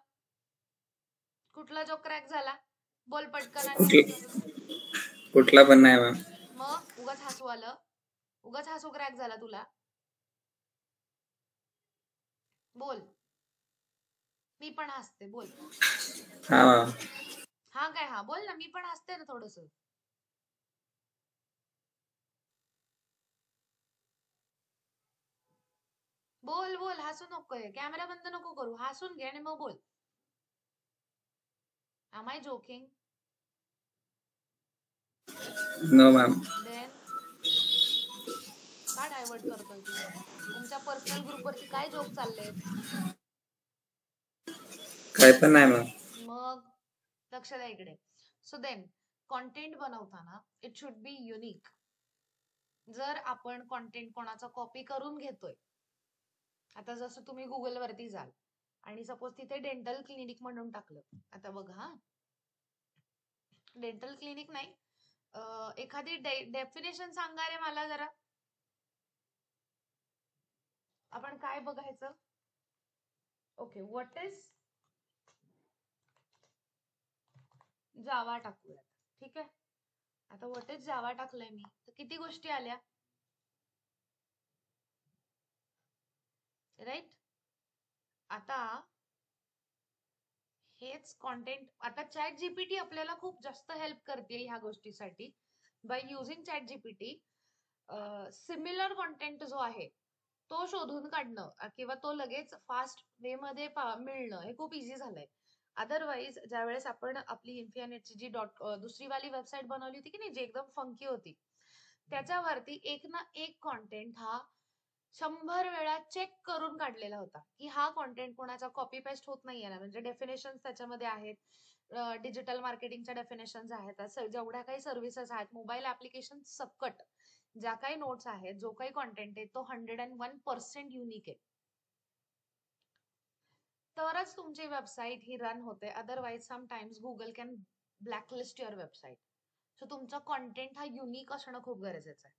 कुठला जो क्रॅक झाला, बोल पटकन. कुठला पण नाही मॅम. मग उगाच हसू आलं, उगाच हसू क्रॅक झाला तुला? बोल, मी पण हसते, बोल. हा मॅम. हा काय, हा बोल ना, मी पण हसते ना थोडस. बोल बोल, हसू नकोय, कॅमेरा बंद नको करू, हसून घे आणि मग बोल. Am I joking? No ma'am. Then का डायव्हर्ट करतोय तू? तुमच्या पर्सनल ग्रुप वरती काय जोक चालले? काय पण नाही मॅम. मग लक्ष द्या इकडे. सो देन कॉन्टेंट बनवताना इट शुड बी युनिक. जर आपण कॉन्टेंट कोणाचा कॉपी करून घेतोय, आता जसं तुम्ही गुगल वरती जाल आणि सपोज तिथे डेंटल क्लिनिक म्हणून टाकलं, आता बघा, डेंटल क्लिनिक नाही, एखादी डेफिनेशन सांगा रे मला जरा. आपण काय बघायचं? ओके, व्हॉट इज जावा टाकूया. ठीक आहे, आता व्हॉट इज जावा टाकलंय मी, तर किती गोष्टी आल्या? राईट. आता हेच कॉन्टेंट, आता चॅट जीपीटी आपल्याला खूप जास्त हेल्प करते ह्या गोष्टीसाठी. By using chat GPT similar content जो आहे तो शोधून काढणं किंवा तो लगेच फास्ट वे मध्ये मिळणं हे खूप इझी झालंय. अदरवाईज ज्यावेळेस आपण आपली इन्फिनिटची जी दुसरी वाली वेबसाईट बनवली होती की नाही, जी एकदम फंकी होती, त्याच्यावरती एक ना एक कॉन्टेंट हा 100 वेळा चेक करून काढलेला होता की हा कॉन्टेंट कोणाचा कॉपी पेस्ट होत नाहीये ना, म्हणजे डेफिनेशन त्याच्यामध्ये आहेत, डिजिटल मार्केटिंगच्या डेफिनेशन्स आहेत, जेवढ्या काही सर्व्हिसेस आहेत, मोबाईल ऍप्लिकेशन सकट ज्या काही नोट्स आहेत, जो काही कॉन्टेंट आहे तो 101% युनिक आहे, तरच तुमची वेबसाईट ही रन होते. Otherwise sometimes Google can blacklist your website. So तुमचा कॉन्टेंट हा युनिक असणं खूप गरजेचं आहे.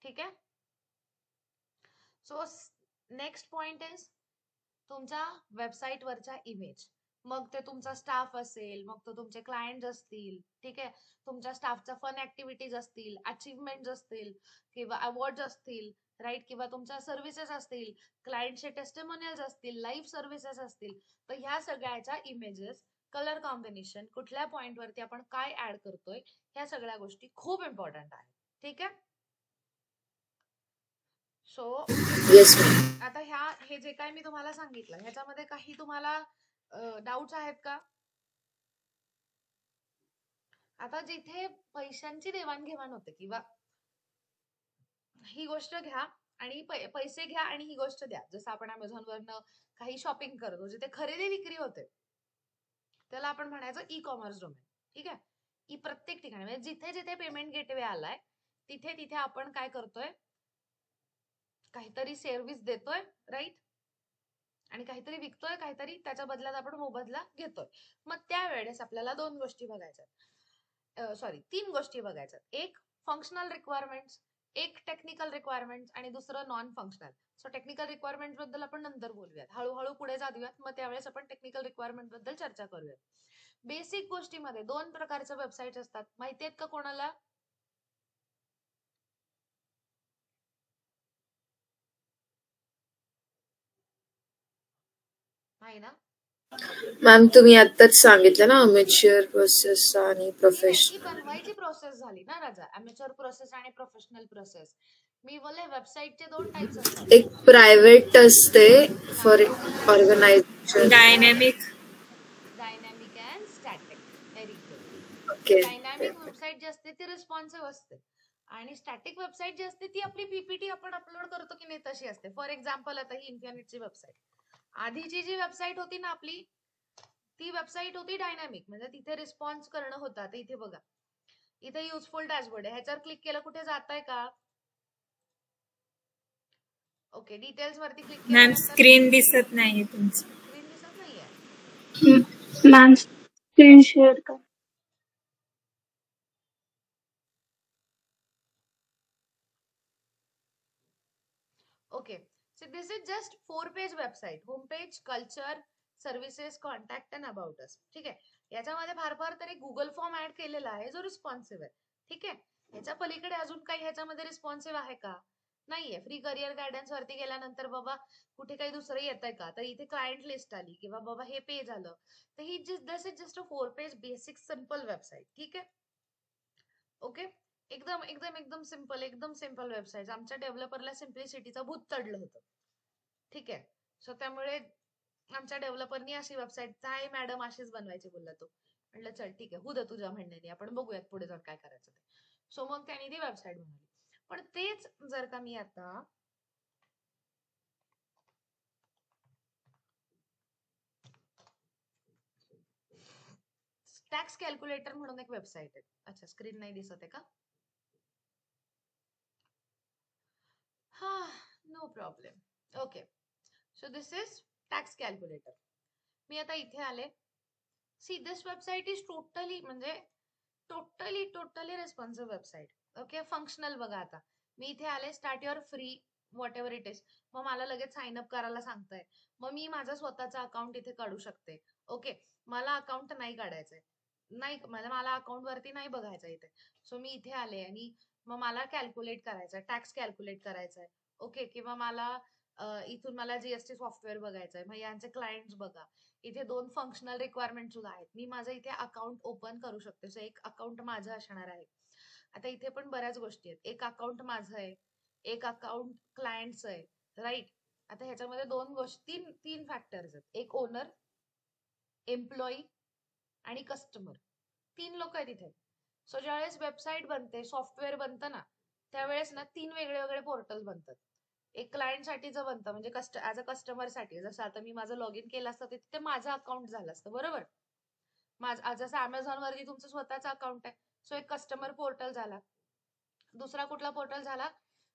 ठीक आहे. सो नेक्स्ट पॉइंट इज तुमच्या वेबसाईटवरचा इमेज. मग ते तुमचा स्टाफ असेल, मग तो तुमचे क्लायंट असतील, ठीक आहे, तुमच्या स्टाफच्या फन ऍक्टिव्हिटीज असतील, अचीवमेंट असतील किंवा अवॉर्ड असतील, राईट, किंवा तुमच्या सर्व्हिसेस असतील, क्लायंटचे टेस्टिमोनियल्स असतील, लाईव्ह सर्व्हिसेस असतील, तर ह्या सगळ्याच्या इमेजेस, कलर कॉम्बिनेशन, कुठल्या पॉइंट वरती आपण काय ऍड करतोय, ह्या सगळ्या गोष्टी खूप इम्पॉर्टंट आहेत. ठीक आहे. So yes. आता हे जे काय मी तुम्हाला सांगितलं ह्याच्यामध्ये काही तुम्हाला डाऊट्स आहेत का? आता जिथे पैशांची देवाणघेवाण होते किंवा ही गोष्ट घ्या आणि पैसे घ्या आणि ही गोष्ट द्या, जसं आपण अमेझॉन वरनं काही शॉपिंग करतो, जिथे खरेदी विक्री होते त्याला आपण म्हणायचं ई कॉमर्स डोमेन. ठीक आहे. प्रत्येक ठिकाणी म्हणजे जिथे जिथे पेमेंट गेटवे आलाय तिथे तिथे आपण काय करतोय, काहीतरी सर्व्हिस देतोय, राईट, आणि काहीतरी विकतोय, काहीतरी त्याच्या बदल्यात आपण मोबदला घेतोय. मग त्यावेळेस आपल्याला 2 गोष्टी बघायच्यात, सॉरी 3 गोष्टी बघायच्यात. एक फंक्शनल रिक्वायरमेंट्स, एक टेक्निकल रिक्वायरमेंट्स आणि दुसरं non functional. So technical requirement बद्दल आपण नंतर बोलूयात, हळूहळू पुढे जाऊयात, मग त्यावेळेस आपण टेक्निकल रिक्वायरमेंट बद्दल चर्चा करूयात. बेसिक गोष्टीमध्ये 2 प्रकारच्या वेबसाईट असतात, माहिती आहेत का कोणाला? नाही ना? मॅम तुम्ही आताच सांगितलं ना अमेच्युअर प्रोसेस आणि प्रोफेशनल. बनवायची प्रोसेस झाली ना राजा, अमेच्युअर प्रोसेस आणि प्रोफेशनल प्रोसेस. मी बोलले वेबसाईटचे 2 टाइप्स असतात, एक प्रायव्हेट असते for organization, dynamic and static. Very good. Okay. Dynamic website जी असते ती रिस्पॉन्सिव्ह असते आणि स्टॅटिक वेबसाईट जी असते ती आपली पीपीटी आपण अपलोड करतो की नाही तशी असते. फॉर एक्झाम्पल आता ही इन्फिनिटची वेबसाईट, आधीची जी वेबसाईट होती ना आपली, ती वेबसाईट होती डायनॅमिक, म्हणजे तिथे रिस्पॉन्स करणं होतं. आता इथे बघा, इथे युजफुल डॅशबोर्ड आहे, ह्याच्यावर क्लिक केलं कुठे जाताय का? ओके, डिटेल्स वरती क्लिक मॅम स्क्रीन दिसत नाही तुमची. स्क्रीन दिसत नाहीये मॅम, स्क्रीन शेअर कर. Okay. So this is just four page website. Home page, culture, services, contact and about us. ठीक आहे. याच्यामध्ये फार फार तर एक गुगल फॉर्म ऍड केलेला आहे जो रिस्पॉन्सिव्ह आहे. ठीक आहे. ह्याच्या पलीकडे अजून काही ह्याच्यामध्ये रिस्पॉन्सिव्ह आहे का? नाहीये. फ्री करिअर गायडन्स वरती गेल्यानंतर बाबा कुठे काही दुसरं येतंय का, तर इथे क्लायंट लिस्ट आली किंवा बाबा हे पेज आलं, तर ही this is just a four page basic simple website. ठीक आहे. ओके. एकदम एकदम एकदम सिंपल वेबसाईट. आमच्या डेव्हलपरला सिम्प्लिसिटीचा भूत चढलं होतं. ठीक आहे. सो त्यामुळे आमच्या डेव्हलपरनी अशी वेबसाईट, काय मॅडम अशीच बनवायची बोलला तो. म्हटलं चल ठीक आहे, होऊ दे तुझ्या म्हणण्याने, आपण बघूयात पुढे जाऊन काय करायचं ते. सो मग त्यांनी ती वेबसाईट बनवली. पण तेच जर का मी आता टॅक्स कॅल्क्युलेटर म्हणून एक वेबसाईट आहे. अच्छा, स्क्रीन नाही दिसत आहे का? हा, no problem. Okay. So this is tax calculator. मी आता इथे आले. See this website is totally म्हणजे totally responsive website. Okay. Functional बघा. आता मी इथे आले, start your free whatever it is. मग मला लगेच साइन अप करायला सांगताय. मग मी माझं स्वतःचं अकाउंट इथे काढू शकते. ओके. मला अकाउंट नाही काढायचंय, नाही मला अकाउंट वरती नाही बघायचं इथे. सो मी इथे आले आणि मग मला कॅल्क्युलेट करायचंय, टॅक्स कॅल्क्युलेट करायचंय. ओके. किंवा मला इथून मला जीएसटी सॉफ्टवेअर बघायचंय, मग यांचे क्लायंट्स बघा. इथे 2 फंक्शनल रिक्वायरमेंट सुद्धा आहेत. मी माझं इथे अकाउंट ओपन करू शकते. सो एक अकाउंट माझं असणार आहे. आता इथे पण बऱ्याच गोष्टी आहेत. एक अकाउंट माझं आहे, एक अकाउंट क्लायंटचं आहे, राईट. आता ह्याच्यामध्ये 2 गोष्टी, 3 फॅक्टर्स आहेत. एक ओनर, एम्प्लॉई आणि कस्टमर, 3 लोक आहेत इथे. सो ज्यावेळेस वेबसाईट बनते, सॉफ्टवेअर बनतं ना, त्यावेळेस ना 3 वेगळे वेगळे पोर्टल बनतात. एक क्लायंट साठीचं बनतं, म्हणजे ऍज अ कस्टमर साठी. जसं आता मी माझं लॉग इन केलं असतं तिथे माझं अकाउंट झालं असतं, बरोबर. जसं अमेझॉन वरती तुमचं स्वतःचं अकाउंट आहे, सो एक कस्टमर पोर्टल झाला. दुसरा कुठला पोर्टल झाला,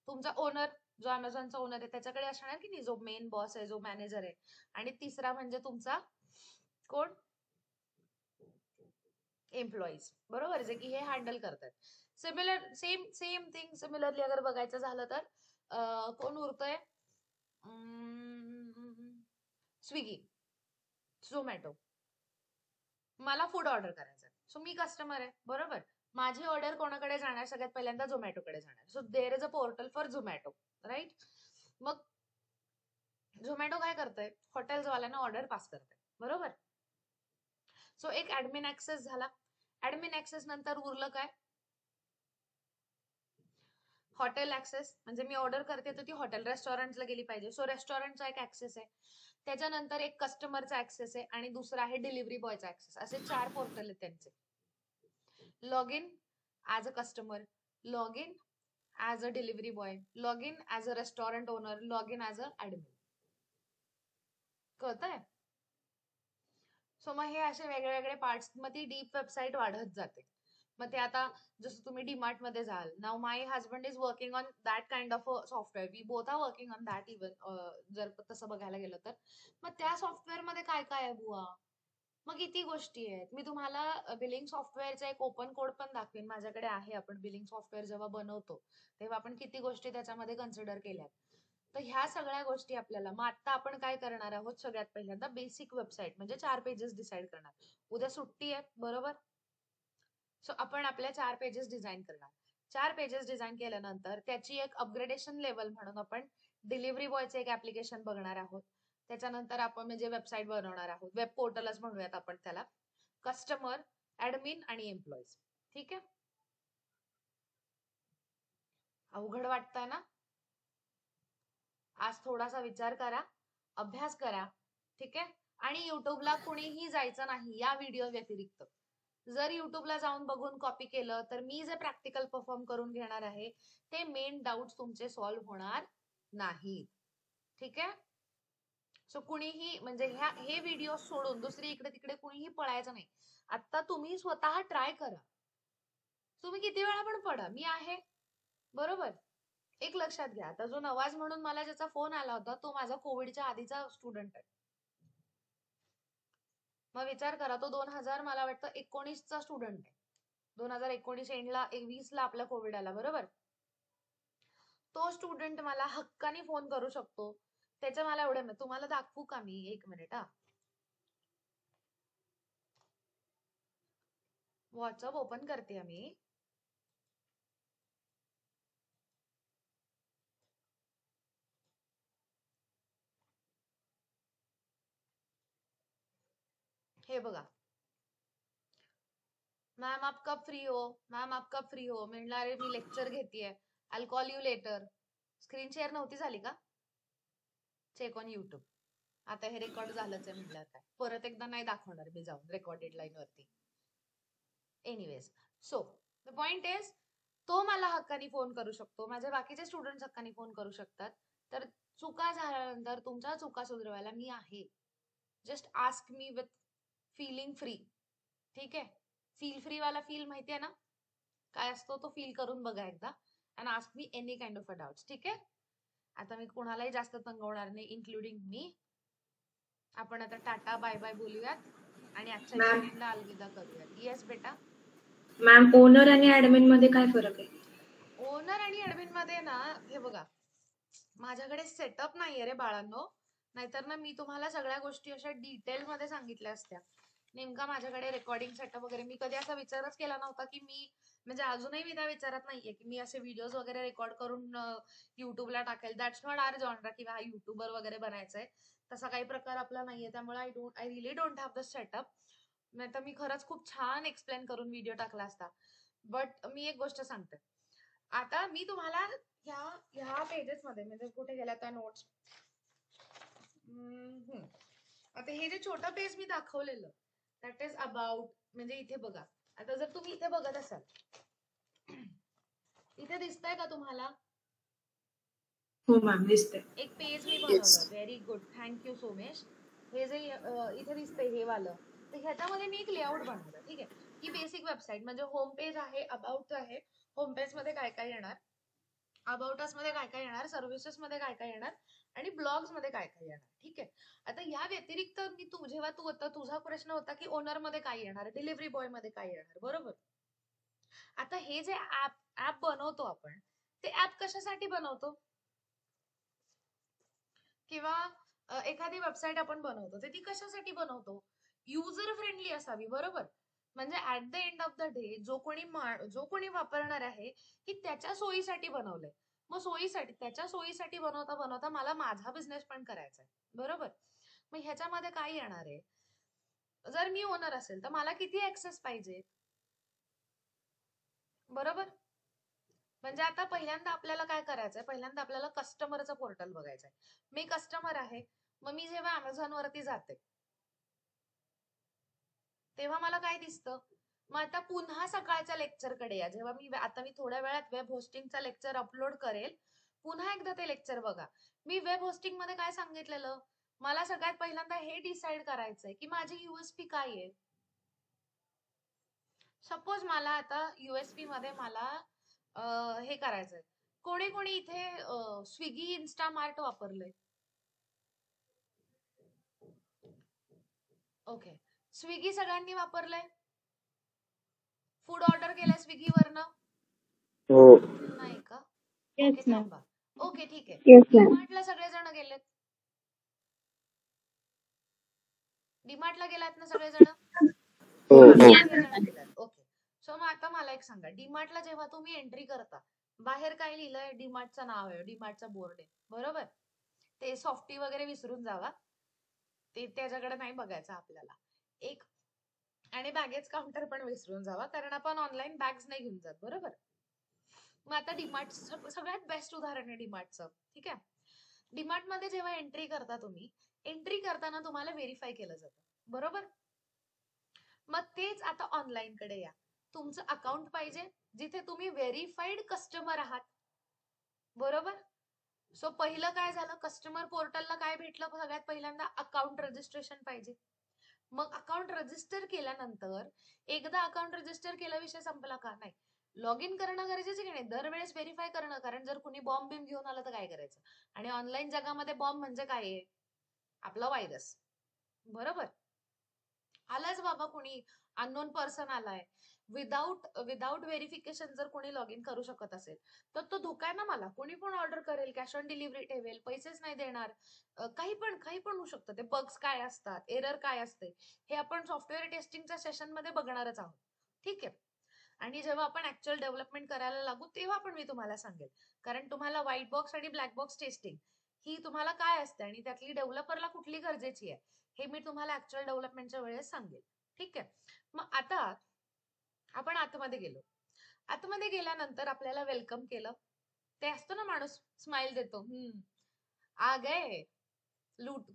तुमचा ओनर, जो अमेझॉनचा ओनर आहे त्याच्याकडे असणार की नाही, जो मेन बॉस आहे, जो मॅनेजर आहे. आणि तिसरा म्हणजे तुमचा कोण, एम्प्लॉईज, बरोबर, जे की हे हँडल करतात. सिमिलर सेम थिंग सिमिलरली अगर बघायचं झालं तर कोण उरतोय, स्विगी, झोमॅटो. मला फूड ऑर्डर करायचं, सो मी कस्टमर आहे, बरोबर. माझी ऑर्डर कोणाकडे जाणार, सगळ्यात पहिल्यांदा झोमॅटोकडे जाणार. So there is a portal for Zomato, right. मग झोमॅटो काय करतंय, हॉटेल्सवाल्यांना ऑर्डर पास करतंय, बरोबर. सो एक ऍडमिन ऍक्सेस झाला. ऍडमिन ऍक्सेस नंतर उरलं काय, हॉटेल ऍक्सेस, म्हणजे मी ऑर्डर करते तर ती हॉटेल रेस्टॉरंटला गेली पाहिजे. सो रेस्टॉरंटचा एक ऍक्सेस आहे. त्याच्यानंतर एक कस्टमरचा ऍक्सेस आहे आणि दुसरा आहे डिलिव्हरी बॉयचा ऍक्सेस. असे 4 पोर्टल आहेत त्यांचे. Log in as a customer, log in as a delivery boy, log in as a restaurant owner, log in as a admin. कळतंय. सो मग हे असे वेगळे वेगळे पार्ट्स, मग ती डीप वेबसाईट वाढत जाते. मग ते आता जसं तुम्ही डीमार्ट मध्ये जाल, नाव my husband is working on that kind of software, we both are working on that even, जर तसं बघायला गेलं तर. मग त्या सॉफ्टवेअर मध्ये काय काय आहे बुवा, मग किती गोष्टी आहेत. मी तुम्हाला बिलिंग सॉफ्टवेअरचा एक ओपन कोड पण दाखवेन, माझ्याकडे आहे. आपण बिलिंग सॉफ्टवेअर जेव्हा बनवतो तेव्हा आपण किती गोष्टी त्याच्यामध्ये कन्सिडर केल्यात. तर ह्या सगळ्या गोष्टी आपल्याला, मग आता आपण काय करणार आहोत, सगळ्यात पहिल्यांदा बेसिक वेबसाईट म्हणजे 4 पेजेस डिसाईड करणार. उद्या सुट्टी आहे, बरोबर. सो आपण आपल्या 4 पेजेस डिझाईन करणार. 4 पेजेस डिझाईन केल्यानंतर त्याची एक अपग्रेडेशन लेवल म्हणून आपण डिलिव्हरी बॉयचे एक ऍप्लिकेशन बघणार आहोत. त्याच्यानंतर आपण म्हणजे वेबसाईट बनवणार आहोत, वेब पोर्टलच म्हणूयात आपण त्याला. कस्टमर, ऍडमिन आणि एम्प्लॉईज. ठीक आहे. अवघड वाटतंय ना. आज थोडासा विचार करा, अभ्यास करा, ठीक आहे. आणि युट्यूबला कुणीही जायचं नाही या व्हिडिओ व्यतिरिक्त. जर युट्यूबला जाऊन बघून कॉपी केलं तर मी जे प्रॅक्टिकल परफॉर्म करून घेणार आहे ते मेन डाऊट तुमचे सॉल्व्ह होणार नाही. ठीक आहे. सो कुणीही म्हणजे हे व्हिडिओ सोडून दुसरी इकडे तिकडे कुणीही पळायचं नाही. आता तुम्ही स्वतः ट्राय करा. तुम्ही किती वेळा पण पडा, मी आहे, बरोबर. एक लक्षात घ्या, आता जो नवाज म्हणून मला ज्याचा फोन आला होता तो माझा कोविडच्या आधीचा स्टुडंट आहे. मग विचार करा, तो 2000 मला वाटतं 19चा स्टुडंट आहे. 2019 एंडला 20ला आपला कोविड आला, बरोबर. तो स्टुडंट मला हक्काने फोन करू शकतो. त्याचं मला एवढं, तुम्हाला दाखवू का मी, 1 मिनिट हा. व्हॉट्सअप ओपन करते मी. हे बघा, मॅम आप कब फ्री हो, मॅम आप कब फ्री हो. म्हणलं अरे मी लेक्चर घेतेय, I call you later. Screen share नव्हती झाली का, चेक ऑन युट्यूब. आता हे रेकॉर्ड झालंच आहे म्हटलं काय, परत एकदा नाही दाखवणार मी जाऊन रेकॉर्डेड लाईन वरती. Anyways, so the point is, तो मला हक्काने फोन करू शकतो, माझे बाकीचे स्टुडंट हक्काने फोन करू शकतात. तर चुका झाल्यानंतर तुमच्या चुका सुधारवायला मी आहे. Just ask me with feeling free. ठीक आहे. फील फ्री वाला फील माहिती आहे ना काय असतो, तो फील करून बघा एकदा. And ask me any kind of a doubts. ठीक आहे. आता मी कोणालाही जास्त तंगवणार नाही, इन्क्लुडिंग मी. आपण आता टाटा बाय बाय बोलूयात आणि आजच्या इव्हेंटला अलविदा करूयात. येस बेटा. मॅम, ओनर आणि ऍडमिन मध्ये काय फरक आहे? ओनर आणि ऍडमिन मध्ये ना, हे बघा, माझ्याकडे सेटअप नाहीये रे बाळांनो, नाहीतर ना मी तुम्हाला सगळ्या गोष्टी अशा डिटेल मध्ये सांगितल्या असत्या. नेमका माझ्याकडे रेकॉर्डिंग सेटअप वगैरे मी कधी असा विचारच केला नव्हता की मी, म्हणजे अजूनही मी त्या विचारात नाहीये की मी असे व्हिडिओज वगैरे रेकॉर्ड करून युट्यूबला टाकेल. दॅट्स नॉट आवर जॉनरा की हा युट्यूबर वगैरे बनायचंय, तसा काही प्रकार आपला नाहीये. त्यामुळे I relief don't have the setup. नाही तर मी खरंच खूप छान एक्सप्लेन करून व्हिडिओ टाकला असता. बट मी एक गोष्ट सांगते, आता मी तुम्हाला ह्या पेजेस मध्ये, म्हणजे कुठे गेल्या त्या नोट्स, आता हे जे छोटं पेज मी दाखवलेलं, दॅट इज अबाउट म्हणजे इथे बघा, आता जर तुम्ही इथे बघत असाल, इथे दिसतंय का तुम्हाला हो मॅम दिसते. एक पेज मी Yes. बनवलं. Very good, thank you Somesh. हे जे इथे दिसतंय हे वालं, तर ह्याच्यामध्ये मी एक लेआउट बनवलं. ठीक आहे, ही बेसिक वेबसाईट म्हणजे होम पेज आहे, अबाउट आहे. होम पेज मध्ये काय काय येणार, अबाउट अस मध्ये काय काय येणार, सर्व्हिसेस मध्ये काय काय येणार आणि ब्लॉग्स मध्ये काय काय येणार. ठीक आहे, आता या व्यतिरिक्त मी जेव्हा तू होता तुझा प्रश्न होता की ओनर मध्ये काय येणार, डिलिव्हरी बॉय मध्ये काय येणार, बरोबर. आता हे जे ऍप बनवतो आपण, ते ऍप कशासाठी बनवतो, किंवा एखादी वेबसाईट आपण बनवतो तर ती कशासाठी बनवतो, युजर फ्रेंडली असावी, बरोबर. म्हणजे at the end of the day जो कोणी वापरणार आहे की त्याच्या सोयीसाठी बनवलंय. मग त्याच्या सोयीसाठी बनवता बनवता मला माझा बिझनेस पण करायचा आहे, बरोबर. मग ह्याच्यामध्ये काय येणार आहे, जर मी ओनर असेल तर मला किती ऍक्सेस पाहिजे, बरोबर. म्हणजे आता पहिल्यांदा आपल्याला काय करायचंय, पहिल्यांदा आपल्याला कस्टमरचं पोर्टल बघायचंय. मी कस्टमर आहे, मग मी जेव्हा अमेझॉन वरती जाते तेव्हा मला काय दिसतं, मग आता पुन्हा सकाळच्या लेक्चरकडे या. जेव्हा मी थोड्या वेळात वेब होस्टिंगचा लेक्चर अपलोड करेल, पुन्हा एकदा ते लेक्चर बघा. मी वेब होस्टिंग मध्ये काय सांगितलेलं, मला सगळ्यात पहिल्यांदा हे डिसाईड करायचंय की माझी युएसपी काय आहे. सपोज मला आता युएसपी मध्ये मला हे करायचंय, कोणी कोणी इथे स्विगी इन्स्टामार्ट वापरलंय, ओके. स्विगी सगळ्यांनी वापरलंय, फूड ऑर्डर केलंय स्विगीवरनं, हो. नाही का, Yes, ओके ma'am. थांबा, ओके ठीक आहे. Yes, ma'am. डीमार्टला सगळेजण गेलेत, डीमार्टला गेलात ना सगळेजण, हो हो सगळेजण गेलात, ओके. सो मग आता मला एक सांगा, डीमार्टला जेव्हा तुम्ही एंट्री करता, बाहेर काय लिहिलंय, डीमार्टचं नाव आहे, डीमार्टचा बोर्ड आहे, बरोबर. ते सॉफ्टी वगैरे विसरून जावा, ते त्याच्याकडे नाही बघायचं आपल्याला. एक आणि बॅगेज काउंटर पण विसरून जावा, कारण आपण ऑनलाईन बॅग्स नाही घेऊन जात, बरोबर. मग आता डीमार्ट सगळ्यात बेस्ट उदाहरण आहे डीमार्टचं. ठीक आहे, डीमार्ट मध्ये जेव्हा एंट्री करता तुम्ही, एंट्री करताना तुम्हाला व्हेरीफाय केलं जातं, बरोबर. मग तेच आता ऑनलाईन कडे या, तुमचं अकाउंट पाहिजे जिथे तुम्ही व्हेरीफाईड कस्टमर आहात, बरोबर. सो पहिलं काय झालं, कस्टमर पोर्टलला काय भेटलं, सगळ्यात पहिल्यांदा अकाउंट रजिस्ट्रेशन पाहिजे. मग अकाउंट रजिस्टर केल्यानंतर, एकदा अकाउंट रजिस्टर केला विषय संपला का, नाही, लॉग इन करणं गरजेचं की नाही, दरवेळेस व्हेरीफाय करणं. कारण जर कुणी बॉम्ब बिम घेऊन आलं तर काय करायचं, आणि ऑनलाईन जगामध्ये बॉम्ब म्हणजे काय आहे, आपला व्हायरस, बरोबर. आलाच बाबा कुणी अननोन पर्सन आलाय, विदाउट व्हेरिफिकेशन जर कोणी लॉग इन करू शकत असेल तर तो धोका आहे ना मला. कोणी पण ऑर्डर करेल, कॅश ऑन डिलिव्हरी ठेवेल, पैसेच नाही देणार, काही पण होऊ शकतं. ते बग्स काय असतात, एरर काय असते, हे आपण सॉफ्टवेअर टेस्टिंगच्या सेशन मध्ये बघणारच आहोत. ठीक आहे, आणि जेव्हा आपण ऍक्च्युअल डेव्हलपमेंट करायला लागू तेव्हा पण मी तुम्हाला सांगेल, कारण तुम्हाला व्हाईट बॉक्स आणि ब्लॅक बॉक्स टेस्टिंग ही तुम्हाला काय असते आणि त्यातली डेव्हलपरला कुठली गरजेची आहे हे मी तुम्हाला ऍक्च्युअल डेव्हलपमेंटच्या वेळेस सांगेल. ठीक आहे, मग आता आपण आतमध्ये गेलो. आतमध्ये गेल्यानंतर आपल्याला वेलकम केलं, ते असतं ना, माणूस स्माइल देतो, आ गए,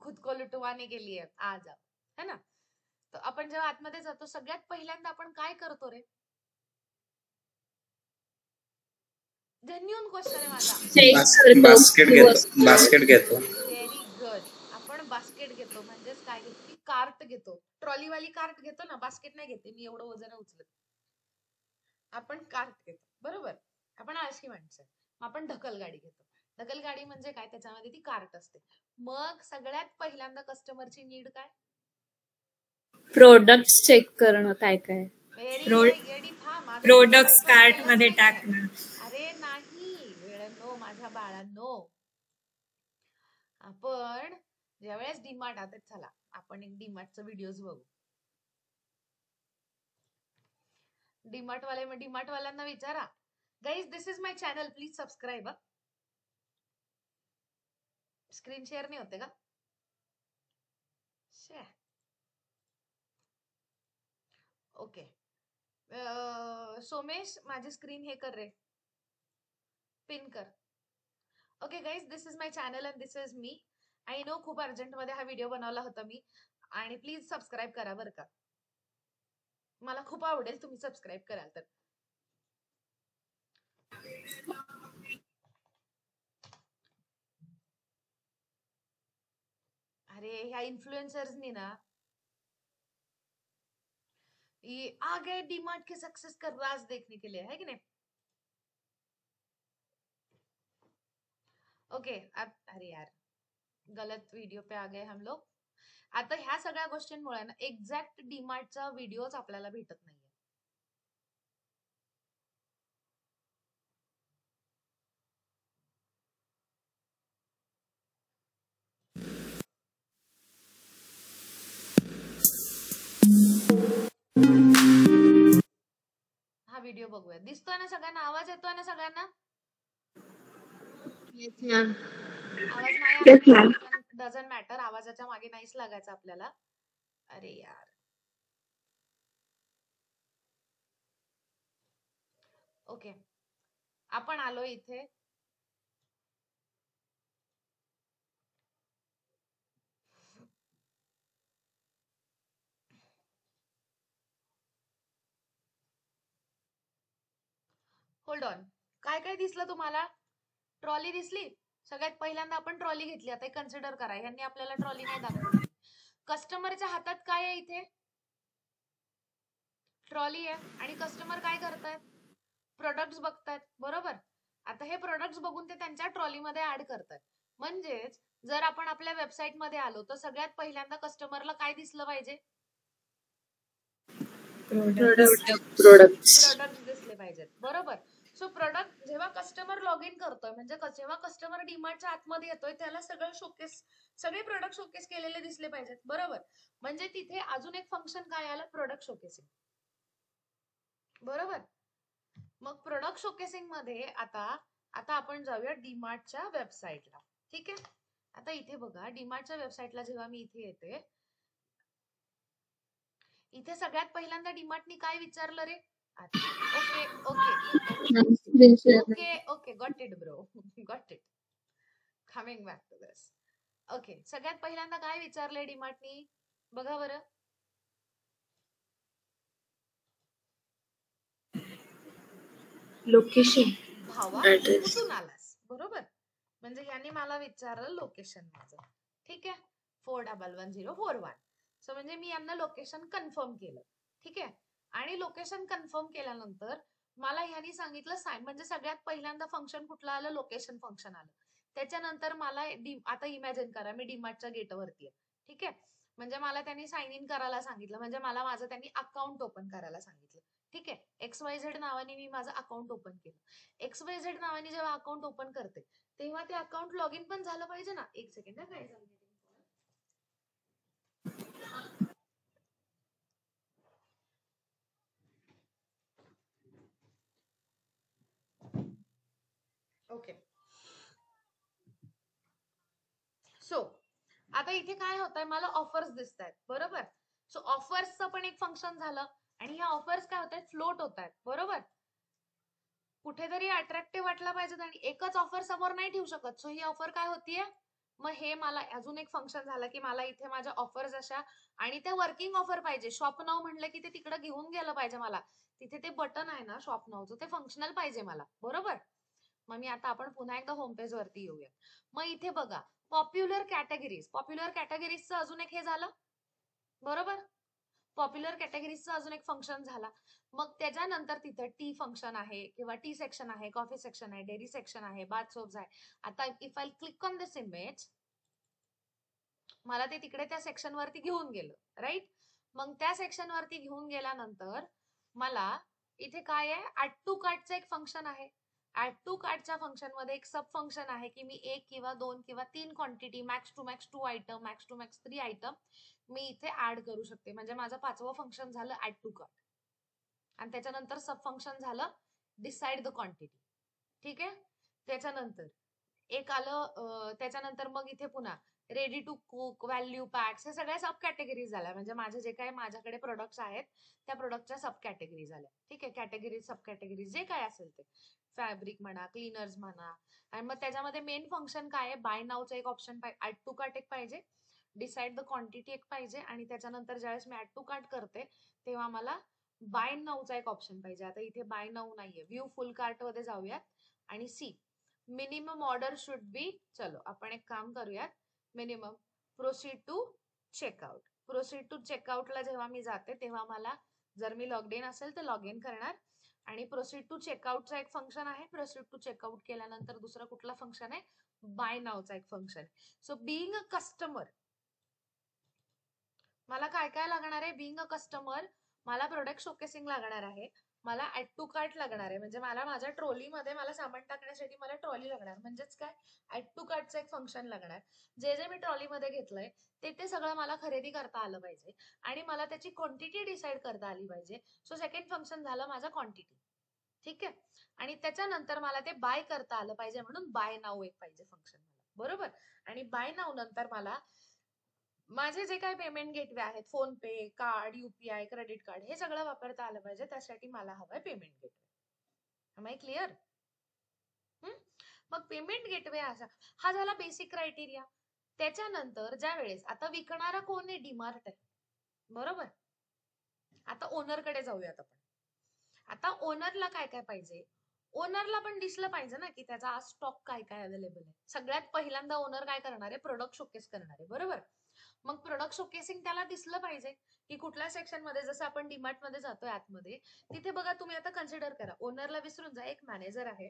खुद को लुटवाने के लिए आ जाओ, है ना. तर आपण जेव्हा आतमध्ये जातो, सगळ्यात पहिल्यांदा आपण काय करतो रे, जेन्युइन क्वेश्चन आहे माझा. बास्केट घेतो. व्हेरी गुड, आपण बास्केट घेतो, म्हणजेच काय घेतो की कार्ट घेतो. ट्रॉलीवाली कार्ट घेतो ना, बास्केट नाही घेते मी, एवढं वजन उचलत. आपण कार्ट घेतो, बरोबर. आपण आळशी माणसं, मग आपण ढकल गाडी घेतो. ढकल गाडी म्हणजे काय, त्याच्यामध्ये ती कार्ट असते. मग सगळ्यात पहिल्यांदा कस्टमरची नीड काय, प्रोडक्ट्स चेक करणं काय काय. व्हेरी थांब, प्रोडक्ट्स कार्ट मध्ये टाकणं. अरे नाही वेळांनो, माझ्या बाळांनो, आपण ज्यावेळेस डीमार्ट, आता चला आपण एक डीमार्टचा व्हिडिओज बघू. डीमार्ट वाल्यांना विचारा, guys this is my channel, please subscribe. Screen share नाही होते का, ओके. सोमेश माझी स्क्रीन हे कर रे, पिन कर. Okay guys, this is my channel and this is me. I know खूप अर्जंट मध्ये हा व्हिडिओ बनवला होता मी, आणि प्लीज सबस्क्राईब करा बरं का. मला खूप आवडेल तुम्ही सबस्क्राईब कराल तर. अरे ह्या इन्फ्लुएंसर्सनी ना ये आ गए डीमार्ट के सक्सेस का राज देखने के लिए, है कि नहीं? ओके अब अरे यार गलत वीडियो पे आ गए हम लोग. आता ह्या सगळ्या गोष्टींमुळे ना एक्झॅक्ट डीमार्टचा व्हिडिओच आपल्याला भेटत नाहीये. हा व्हिडिओ बघूया. दिसतोय ना सगळ्यांना? आवाज येतोय ना सगळ्यांना? आवाज नाही डझंट मॅटर. आवाजाच्या मागे नाहीच लागायचं आपल्याला. अरे यार ओके आपण आलो इथे होल्ड ऑन. काय काय दिसलं तुम्हाला? ट्रॉली दिसली? सगळ्यात पहिल्यांदा आपण ट्रॉली घेतली. आता कन्सिडर करा यांनी आपल्याला ट्रॉली नाही दाखवली. कस्टमरच्या हातात काय आहे? इथे ट्रॉली आहे आणि कस्टमर काय करतायत? प्रोडक्ट्स बघतायत बरोबर. आता हे प्रोडक्ट्स बघून ते त्यांच्या ट्रॉलीमध्ये ऍड करतात. म्हणजेच जर आपण आपल्या वेबसाईट मध्ये आलो तर सगळ्यात पहिल्यांदा कस्टमरला काय दिसलं पाहिजे? प्रोडक्ट्स दिसले पाहिजेत बरोबर. सो प्रोडक्ट जेव्हा कस्टमर लॉग इन करतोय म्हणजे जेव्हा कस्टमर डीमार्टच्या आतमध्ये येतोय त्याला सगळे प्रोडक्ट शोकेस केलेले दिसले पाहिजेत बरोबर. म्हणजे तिथे अजून एक फंक्शन काय आलं? प्रोडक्ट शोकेसिंग बरोबर. मग प्रोडक्ट शोकेसिंग मध्ये आता आपण जाऊया डीमार्टच्या वेबसाईटला. ठीक आहे. आता इथे बघा डीमार्टच्या वेबसाईटला जेव्हा मी इथे येते इथे सगळ्यात पहिल्यांदा डीमार्टनी काय विचारलं रे? Okay okay okay okay got it bro got it. Coming back to this. Okay सगळ्यात पहिल्यांदा काय विचारलंय डीमार्टनी बघा बरं. लोकेशन. भावा ऍड्रेस कुठून आलास बरोबर. म्हणजे यांनी मला विचारलं लोकेशन माझं. ठीक आहे 411041. सो म्हणजे मी यांना लोकेशन कन्फर्म केलं. ठीक आहे. आणि लोकेशन कन्फर्म केल्यानंतर मला ह्यांनी सांगितलं म्हणजे सगळ्यात पहिल्यांदा फंक्शन कुठलं आलं? लोकेशन फंक्शन आलं. त्याच्यानंतर मला आता इमॅजिन करा मी डीमार्टच्या गेटवरती आहे. ठीक आहे. म्हणजे मला त्यांनी साइन इन करायला सांगितलं. म्हणजे मला माझं त्यांनी अकाउंट ओपन करायला सांगितलं. ठीक आहे. XYZ नावाने मी माझं अकाउंट ओपन केलं. XYZ नावाने जेव्हा अकाउंट ओपन करते तेव्हा ते अकाउंट लॉग इन पण झालं पाहिजे ना. एक सेकंड काय झालं ओके. सो आता इथे काय होतंय मला ऑफर्स दिसत आहेत बरोबर. सो ऑफर्सचं पण एक फंक्शन झालं आणि ह्या ऑफर्स काय होत आहेत? फ्लोट होत आहेत बरोबर. कुठेतरी अट्रॅक्टिव्ह वाटला पाहिजे आणि एकच ऑफर समोर नाही ठेवू शकत. सो ही ऑफर काय होतीये? मग हे मला अजून एक फंक्शन झालं की मला इथे माझ्या ऑफर्स अशा आणि त्या वर्किंग ऑफर पाहिजे. शॉप नाव म्हणलं की ते तिकडे घेऊन गेलं पाहिजे मला. तिथे ते बटन आहे ना शॉप नावचं ते फंक्शनल पाहिजे मला बरोबर. मग मी आता आपण पुन्हा एकदा होम पेज वरती येऊया. मग इथे बघा पॉप्युलर कॅटेगरीजचं अजून एक हे झालं बरोबर. पॉप्युलर कॅटेगरीजचं अजून एक फंक्शन झाला. मग त्याच्यानंतर तिथं टी फंक्शन आहे किंवा टी सेक्शन आहे, कॉफी सेक्शन आहे, डेअरी सेक्शन आहे, बाथ सोप्स आहे. आता if I click on this image मला ते तिकडे त्या सेक्शन वरती घेऊन गेलं राईट. मग त्या सेक्शन वरती घेऊन गेल्यानंतर मला इथे काय आहे? ऍड टू कार्टचं एक फंक्शन आहे. ऍड टू कार्टच्या फंक्शन मध्ये एक सब फंक्शन आहे की मी 1 किंवा 2 किंवा 3 quantity max to max 2 item max to max 3 item मी इथे ऍड करू शकते. म्हणजे माझं 5वं फंक्शन झालं ऍड टू कार्ट. आणि त्याच्यानंतर सब फंक्शन झालं डिसाइड द क्वांटिटी. ठीक आहे. त्याच्यानंतर एक आलं त्याच्यानंतर मग इथे पुन्हा ready to cook, value packs हे सगळ्या सब कॅटेगरीज झाल्या. म्हणजे माझे जे काही माझ्याकडे प्रोडक्ट्स आहेत त्या प्रोडक्टच्या सब कॅटेगरी झाल्या. ठीक आहे. कॅटेगरी सब कॅटेगरी जे काय असेल ते फॅब्रिक म्हणा, क्लीनर्स म्हणा. आणि मग त्याच्यामध्ये मेन फंक्शन काय आहे? बाय नावचं एक ऑप्शन पाहिजे, ऍड टू कार्ट एक पाहिजे, डिसाइड द क्वांटिटी एक पाहिजे आणि त्याच्यानंतर ज्यावेळेस मी ऍड टू कार्ट करते तेव्हा मला बाय नाऊचा एक ऑप्शन पाहिजे. आता इथे बाय नाऊ नाहीये. व्ह्यू फुल कार्ट मध्ये जाऊयात आणि see minimum order should be. चलो आपण एक काम करूयात. Minimum proceed to checkout. Proceed to चेकआउटला जेव्हा मी जाते तेव्हा मला जर मी लॉग्ड इन असेल तर लॉग इन करणार आणि प्रोसीड टू चेकआउटचा एक फंक्शन आहे. प्रोसीड टू चेकआउट केल्यानंतर दुसरा कुठला फंक्शन आहे? बाय नाऊचा एक फंक्शन आहे. सो बिईंग अ कस्टमर मला काय काय लागणार आहे? बिईंग अ कस्टमर मला प्रोडक्ट शोकेसिंग लागणार आहे. मला ऍड टू कार्ट लागणार आहे. म्हणजे मला माझ्या ट्रॉलीमध्ये मला सामान टाकण्यासाठी मला ट्रॉली लागणार. म्हणजेच काय? ऍड टू कार्टचं एक फंक्शन लागणार. जे जे मी ट्रॉलीमध्ये घेतलंय ते सगळं मला खरेदी करता आलं पाहिजे आणि मला त्याची क्वांटिटी डिसाईड करता आली पाहिजे. सो सेकंड फंक्शन झालं माझं क्वांटिटी. ठीक आहे. आणि त्याच्यानंतर मला ते बाय करता आलं पाहिजे म्हणून बाय नाऊ एक पाहिजे फंक्शन मला. बरोबर. आणि बाय नाऊ नंतर मला माझे जे काही पेमेंट गेटवे आहेत, PhonePe, card, UPI, credit card, हे सगळं वापरता आलं पाहिजे. त्यासाठी मला हवंय payment gateway. Am I clear? मग पेमेंट गेटवे हा झाला बेसिक क्रायटेरिया. त्याच्यानंतर ज्या वेळेस आता विकणारा कोण आहे? डीमार्ट आहे. बरोबर. आता ओनरकडे जाऊयात आपण. आता ओनरला काय काय पाहिजे? ओनरला पण दिसलं पाहिजे ना की त्याचा आज स्टॉक काय काय अवेलेबल आहे. सगळ्यात पहिल्यांदा ओनर काय करणार आहे? प्रोडक्ट शोकेस करणार आहे. बरोबर. मग प्रोडक्ट शोकेसिंग त्याला दिसलं पाहिजे की कुठल्या सेक्शन मध्ये. जसं आपण डीमार्ट मध्ये जातोय आतमध्ये, तिथे बघा तुम्ही आता कन्सिडर करा. ओनरला विसरून जा. एक मॅनेजर आहे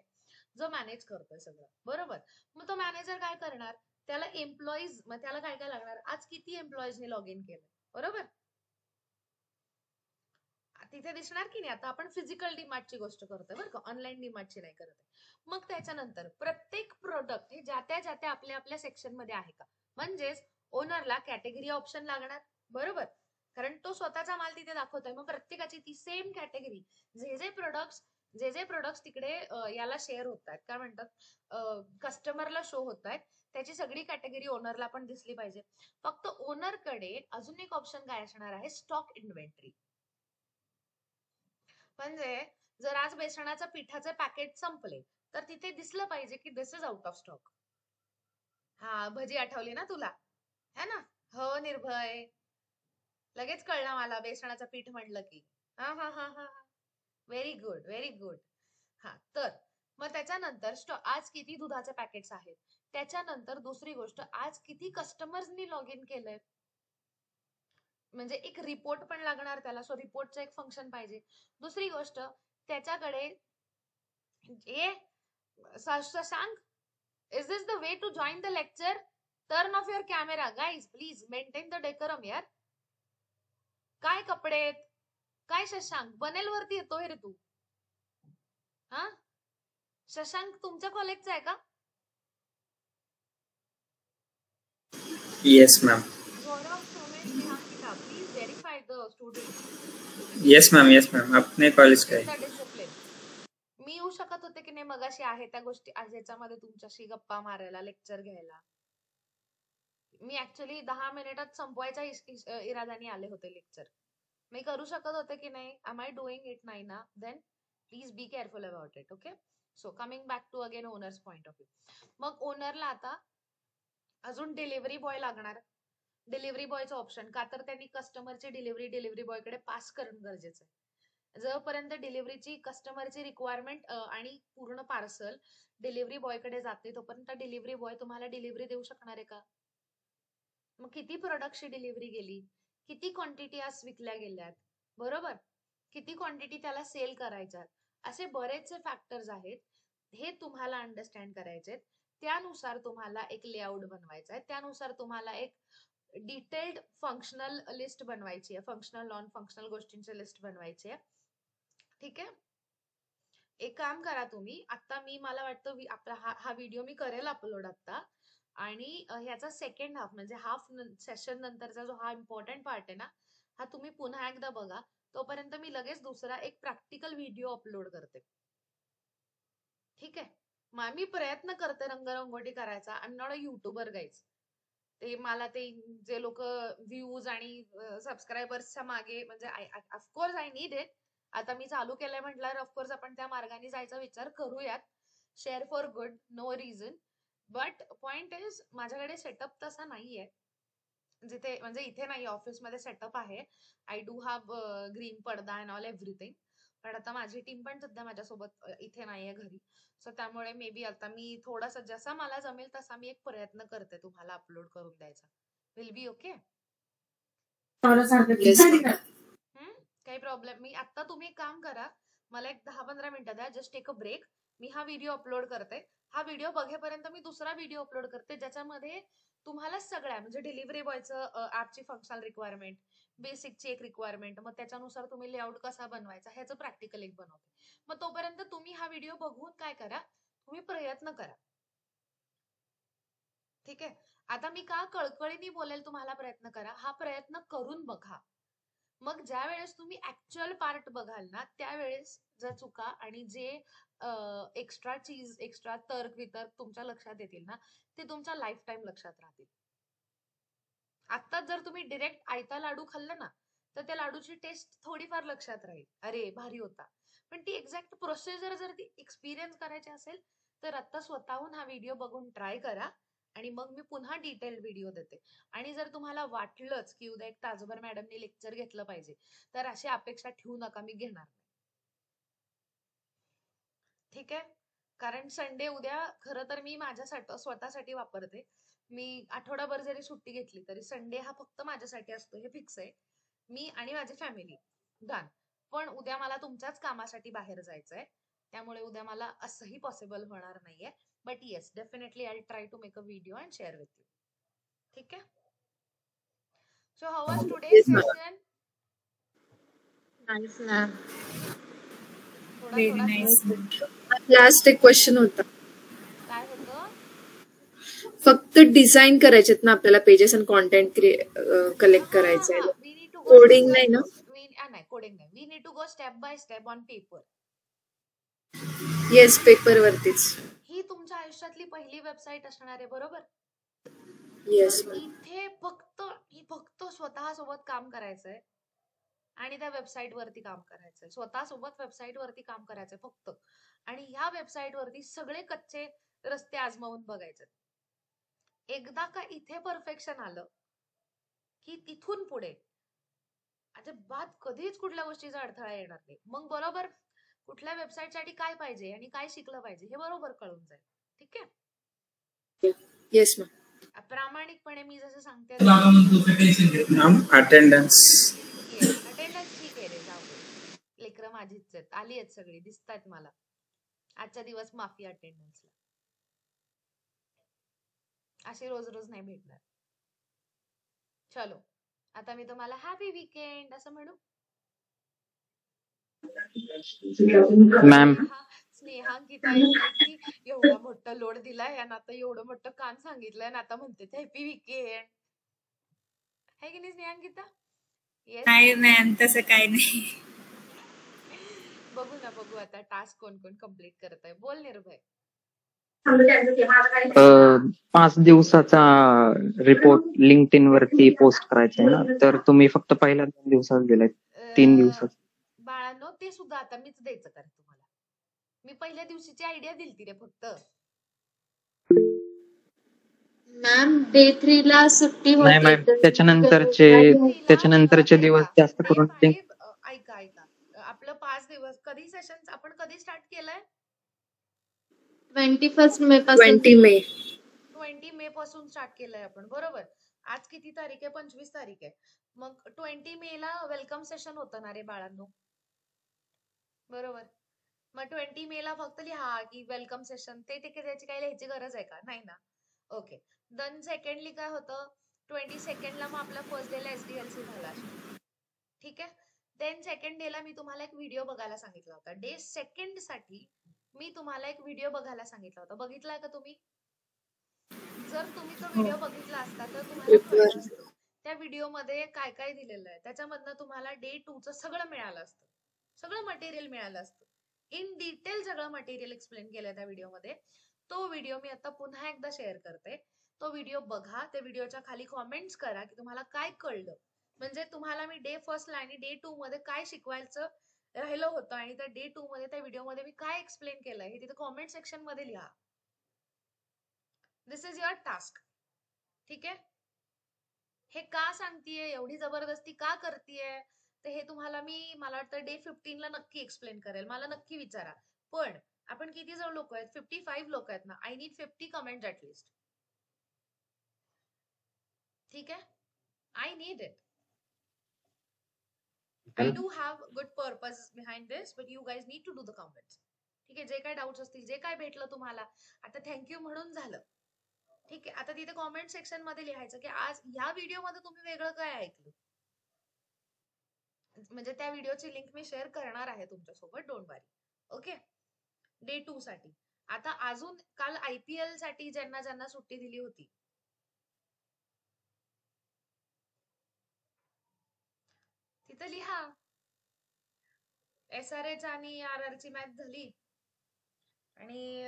जो मॅनेज करतोय सगळं. बरोबर. मग तो मॅनेजर काय करणार? त्याला एम्प्लॉईज, मग त्याला काय काय लागणार? आज किती एम्प्लॉईजने लॉग इन केलं. बरोबर. तिथे दिसणार की नाही? आता आपण फिजिकल डीमार्टची गोष्ट करतोय बरं का, ऑनलाईन डीमार्टची नाही करत. मग त्याच्यानंतर प्रत्येक प्रोडक्ट हे ज्या त्या आपल्या आपल्या सेक्शन मध्ये आहे का? म्हणजेच ओनरला कॅटेगरी ऑप्शन लागणार. बरोबर. कारण तो स्वतःचा माल तिथे दाखवतोय. मग प्रत्येकाची ती सेम कॅटेगरी, जे जे प्रोडक्ट्स तिकडे याला शेअर होत आहेत, काय म्हणतात, कस्टमरला शो होत आहेत, त्याची सगळी कॅटेगरी ओनरला पण दिसली पाहिजे. फक्त ओनरकडे अजून एक ऑप्शन काय असणार आहे? Stock inventory. म्हणजे जर आज बेसनाचं पिठाचे पॅकेट संपले तर तिथे दिसलं पाहिजे की दिस इज आउट ऑफ स्टॉक. हा, भजी आठवली ना तुला? है ना? हो निर्भय, लगेच कळलं मला बेसनाचं पीठ म्हणलं की. हा हा हा हा. Very good, very good. हा, तर मग त्याच्यानंतर आज किती दुधाचे पॅकेट्स आहेत. त्याच्यानंतर दुसरी गोष्ट, आज किती कस्टमर्सनी लॉग इन केलंय. म्हणजे एक रिपोर्ट पण लागणार त्याला. सो रिपोर्टचं एक फंक्शन पाहिजे. दुसरी गोष्ट त्याच्याकडे Shashank, is this the way to join the lecture? Turn off your camera guys, please maintain the decorum यार. काय कपडे आहेत? काय शशांक बनेल वरती येतोय रे तू? हा शशांक तुमच्या कॉलेजचा आहे का? Yes, ma'am. Gaurav, Somesh, Nehankita, please verify the student. Yes, ma'am. Yes, ma'am. अपने कॉलेज का है. डिसिप्लिन. मी येऊ शकत होते की नाही मगाशी आहे त्या गोष्टी याच्यामध्ये तुमच्याशी गप्पा मारायला, लेक्चर घ्यायला. मी ऍक्च्युअली 10 मिनिटात संपवायच्या इराद्याने आले होते लेक्चर. मी करू शकत होते की नाही? एम आय डुईंग इट नाही ना? Then please be careful about it. Okay. So coming back to again owners point of view. मग ओनरला आता अजून डिलिव्हरी बॉय लागणार. डिलिव्हरी बॉयचं ऑप्शन का? तर त्यांनी कस्टमरची डिलिव्हरी बॉयकडे पास करणं गरजेचं आहे. जोपर्यंत डिलिव्हरीची कस्टमरची रिक्वायरमेंट आणि पूर्ण पार्सल डिलिव्हरी बॉयकडे जाते तोपर्यंत डिलिव्हरी बॉय तुम्हाला डिलिव्हरी देऊ शकणार आहे का? मग किती प्रोडक्टची डिलिव्हरी गेली, किती क्वांटिटी आज विकल्या गेल्यात, बरोबर, किती क्वांटिटी त्याला सेल करायच्यात, असे बरेचसे फॅक्टर्स आहेत. हे तुम्हाला अंडरस्टँड करायचे. त्यानुसार तुम्हाला एक लेआउट बनवायचा आहे. त्यानुसार तुम्हाला एक डिटेल्ड फंक्शनल लिस्ट बनवायची आहे. फंक्शनल नॉन फंक्शनल गोष्टींची लिस्ट बनवायची आहे. ठीक आहे. एक काम करा तुम्ही आता, मला वाटतं आपला हा व्हिडिओ मी करेल अपलोड आता, आणि ह्याचा सेकंड हाफ म्हणजे हाफ सेशन नंतरचा जो हा इम्पॉर्टंट पार्ट आहे ना, हा तुम्ही पुन्हा एकदा बघा. तोपर्यंत मी लगेच दुसरा एक प्रॅक्टिकल व्हिडिओ अपलोड करते. ठीक आहे. मी प्रयत्न करते रंगरंगोटी करायचा. I am not a YouTuber guys. ते मला ते जे लोक व्ह्यूज आणि सबस्क्रायबर्सच्या मागे, म्हणजे ऑफकोर्स आय नीड इट. आता मी चालू केलंय म्हटल्यावर ऑफकोर्स आपण त्या मार्गाने जायचा विचार करूयात. Share for good, no reason. But point is माझ्याकडे सेटअप तसा नाहीये जिथे म्हणजे इथे नाही ऑफिसमध्ये सेटअप आहे. आय डू हॅव ग्रीन पडदा अँड ऑल एव्हरीथिंग. पण आता माझी टीम पण सध्या माझ्यासोबत इथे नाहीये घरी. सो त्यामुळे मे बी आता मी थोडासा जसा मला जमेल तसा मी एक प्रयत्न करते तुम्हाला अपलोड करून द्यायचा. Will be okay? Yes, ma'am. काही प्रॉब्लेम मी आता तुम्ही एक काम करा, मला एक 10-15 मिनिटं द्या, जस्ट टेक अ ब्रेक. मी हा व्हिडिओ अपलोड करते. हा व्हिडिओ बघेपर्यंत मी दुसरा व्हिडिओ अपलोड करते ज्याच्यामध्ये तुम्हाला सगळ्या म्हणजे डिलिव्हरी बॉयचं ऍपची फंक्शनल रिक्वायरमेंट, बेसिकची एक रिक्वायरमेंट, मग त्याच्यानुसार तुम्ही लेआउट कसा बनवायचा ह्याचं प्रॅक्टिकल एक बनवते. मग तोपर्यंत तुम्ही हा व्हिडिओ बघून काय करा, तुम्ही प्रयत्न करा. ठीक आहे. आता मी का कळकळीने बोलेल तुम्हाला प्रयत्न करा, हा प्रयत्न करून बघा. मग ज्या वेळेस तुम्ही ऍक्च्युअल पार्ट बघाल ना त्यावेळेस ज्या चुका आणि जे एक्स्ट्रा चीज एक्स्ट्रा तर्क वितर्क तुमच्या लक्षात येतील ना ते तुमच्या लाईफ टाईम लक्षात राहतील. आत्ताच जर तुम्ही डिरेक्ट आयता लाडू खाल्ला ना तर त्या लाडूची टेस्ट थोडीफार लक्षात राहील, अरे भारी होता. पण ती एक्झॅक्ट प्रोसिजर जर ती एक्सपिरियन्स करायची असेल तर आता स्वतःहून हा व्हिडिओ बघून ट्राय करा आणि मग मी पुन्हा डिटेल व्हिडिओ देते. आणि जर तुम्हाला वाटलंच की उद्या एक तासभर मॅडमने लेक्चर घेतलं पाहिजे तर अशी अपेक्षा ठेवू नका, मी घेणार नाही. ठीक आहे. कारण संडे उद्या खरं तर मी माझ्यासाठी स्वतःसाठी वापरते. मी आठवडाभर जरी सुट्टी घेतली तरी संडे हा फक्त माझ्यासाठी असतो, हे फिक्स आहे. मी आणि माझी फॅमिली डन. पण उद्या मला तुमच्याच कामासाठी बाहेर जायचंय त्यामुळे उद्या मला असंही पॉसिबल होणार नाहीये. But yes definitely I try to make a video and share with you. ठीक आहे. So how was today Yes, ma'am. Session? Nice, ma'am. थोडा Very थोडा nice. लास्ट एक क्वेश्चन होता. काय होतं? फक्त डिझाईन करायचेत ना आपल्याला पेजेस आणि कॉन्टेंट कलेक्ट करायचंय. We need to go coding नाही ना? नाही कोडिंग नाही. We need to go step by step on paper. Yes, paper वरतीच. ही तुमच्या आयुष्यातली पहिली वेबसाईट असणार आहे बरोबर. येस. इथे फक्त स्वतः सोबत काम करायचंय आणि त्या वेबसाईट वरती काम करायचंय. स्वतः सोबत वेबसाईट वरती काम करायचंय फक्त. आणि ह्या वेबसाईट वरती सगळे कच्चे रस्ते आजमावून बघायचे. एकदा का इथे परफेक्शन आलं की तिथून पुढे अजिबात कधीच कुठल्या गोष्टीचा अडथळा येणार नाही. मग बरोबर कुठल्या वेबसाईट साठी काय पाहिजे आणि काय शिकलं पाहिजे हे बरोबर कळून जाईल. ठीक आहे. Yes ma'am. प्रामाणिकपणे मी जसं सांगते मॅम अटेंडन्स अटेंडन्स ठीक आहे रे, जाऊ दे. लेकरं माझीच आहेत, आली आहेत सगळी, दिसतात मला. आजचा दिवस माफी अटेंडन्सला. असे रोज रोज नाही भेटणार. चलो आता मी तुम्हाला हॅपी वीकेंड असं म्हणू. मॅम स्नेहांकिता की एवढा मोठा लोड दिलाय आणि आता एवढं मोठं काम सांगितलंय आणि आता म्हणते हॅपी वीकेंड. आहे की नाही स्नेहांकिता? येस नाही मॅम, तसं काही नाही. बघू ना बघू आता टास्क कोण कोण कम्प्लीट करत आहे. बोल निर्भय. 5 दिवसाचा रिपोर्ट लिंक्डइन वरती पोस्ट करायचा आहे ना, तर तुम्ही फक्त पहिल्या 2 दिवसात दिलाय, 3 दिवसात. बाळांनो ते सुद्धा आता मीच द्यायचं का तुम्हाला? मी पहिल्या दिवशीची आयडिया दिलती रे फक्त. मॅम डे 3 ला सुट्टी नाही होती. मॅम, त्याच्यानंतरचे दिवस जास्त करून ऐका आपलं 5 दिवस कधी सेशन आपण कधी स्टार्ट केलंय? 21 मे पासून. 20 मे पासून स्टार्ट केलंय आपण बरोबर. आज किती तारीख आहे? 25 तारीख आहे. मग 20 मे ला वेलकम सेशन होतं ना रे बाळांनो, बरोबर. मग 20 मे ला फक्त लिहा की वेलकम सेशन. ते त्याची काही लिहायची गरज आहे का? नाही ना. ओके. देन सेकंडली काय होतं, 22nd ला मग आपला फर्स्ट डे ला एसडीएलसी झाला. ठीक आहे. देन सेकंड डे ला मी तुम्हाला एक व्हिडिओ बघायला सांगितला होता. डे सेकंड साठी मी तुम्हाला एक व्हिडिओ बघायला सांगितला होता. बघितलाय का तुम्ही? जर तुम्ही तो व्हिडिओ बघितला असता तर तुम्हाला कळलं असतं त्या व्हिडिओ मध्ये काय काय दिलेलं आहे. त्याच्यामधनं तुम्हाला डे 2 चं सगळं मिळालं असतं, सगळं मटेरियल मिळालं असतं. इन डिटेल सगळं मटेरियल एक्सप्लेन केलंय त्या व्हिडिओमध्ये. तो व्हिडिओ मी आता पुन्हा एकदा शेअर करते. तो व्हिडिओ बघा. त्या व्हिडिओच्या खाली कॉमेंट्स करा की तुम्हाला काय कळलं. म्हणजे तुम्हाला मी डे 1 ला आणि डे 2 मध्ये काय शिकवायचं राहिलं होतं आणि त्या डे 2 मध्ये त्या व्हिडिओ मध्ये मी काय एक्सप्लेन केलंय हे तिथे कॉमेंट सेक्शन मध्ये लिहा. दिस इज युअर टास्क. ठीक आहे. हे का सांगतेय, एवढी जबरदस्ती का करतेय, तर हे तुम्हाला मला वाटतं डे 15 ला नक्की एक्सप्लेन करेल. मला नक्की विचारा. पण आपण किती जण लोक आहेत? 55 लोक आहेत ना. I need 50 comment at least. ठीक आहे, I need it. I do have good purpose behind this, but you guys need to do the comments. ठीक आहे, जे काय डाऊट्स असतील, जे काय भेटलं तुम्हाला, आता थँक्यू म्हणून झालं. ठीक आहे, आता तिथे कॉमेंट सेक्शन मध्ये लिहायचं की आज या व्हिडिओ मध्ये तुम्ही वेगळं काय ऐकलं. म्हणजे त्या व्हिडिओची लिंक मी शेअर करणार आहे तुमच्यासोबत, डोंट वरी. ओके, डे 2 साठी. आता अजून काल IPL साठी ज्यांना ज्यांना सुट्टी दिली होती, तिथं लिहा. SRH आणि RR ची मॅच झाली आणि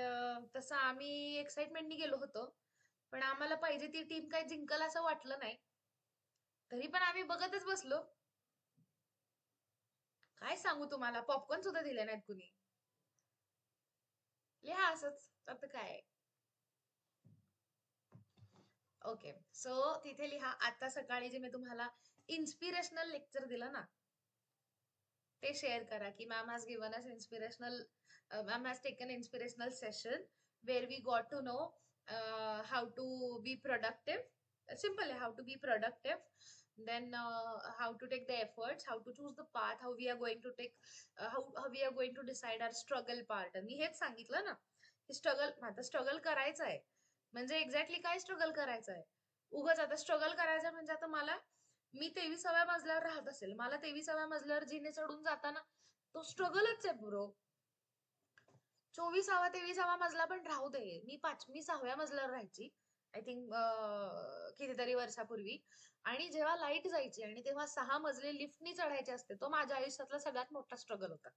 तसं आम्ही एक्साइटमेंटनी गेलो होतो, पण आम्हाला पाहिजे ती टीम काही जिंकल असं वाटलं नाही. तरी पण आम्ही बघतच बसलो. काय सांगू तुम्हाला, पॉपकॉर्न सुद्धा दिले नाहीत कुणी. लिहा असंच, आता काय. ओके, सो तिथे लिहा. आता सकाळी जे मी तुम्हाला इन्स्पिरेशनल लेक्चर दिलं ना, ते शेअर करा की ma'am has given us inspirational, ma'am has taken inspirational session where we got to know how to be productive. Simple, how to be productive, then how to take the efforts, how to choose the path, how we are going to take how we are going to decide our struggle part. मी हेच सांगितलं ना की स्ट्रगल करायचं आहे. म्हणजे एक्झॅक्टली काय स्ट्रगल करायचं आहे? उगाच आता स्ट्रगल करायचं म्हणजे आता मी 23व्या मजल्यावर राहत असेल, मला 23व्या मजल्यावर जिने चढून जाताना तो स्ट्रगलच आहे ब्रो. 24वा 23वा मजला पण राहू दे, मी 6व्या मजल्यावर राहायची आय थिंक कितीतरी वर्षापूर्वी, आणि जेव्हा लाईट जायची आणि तेव्हा 6 मजले लिफ्टनी चढायचे असते, तो माझ्या आयुष्यातला सगळ्यात मोठा स्ट्रगल होता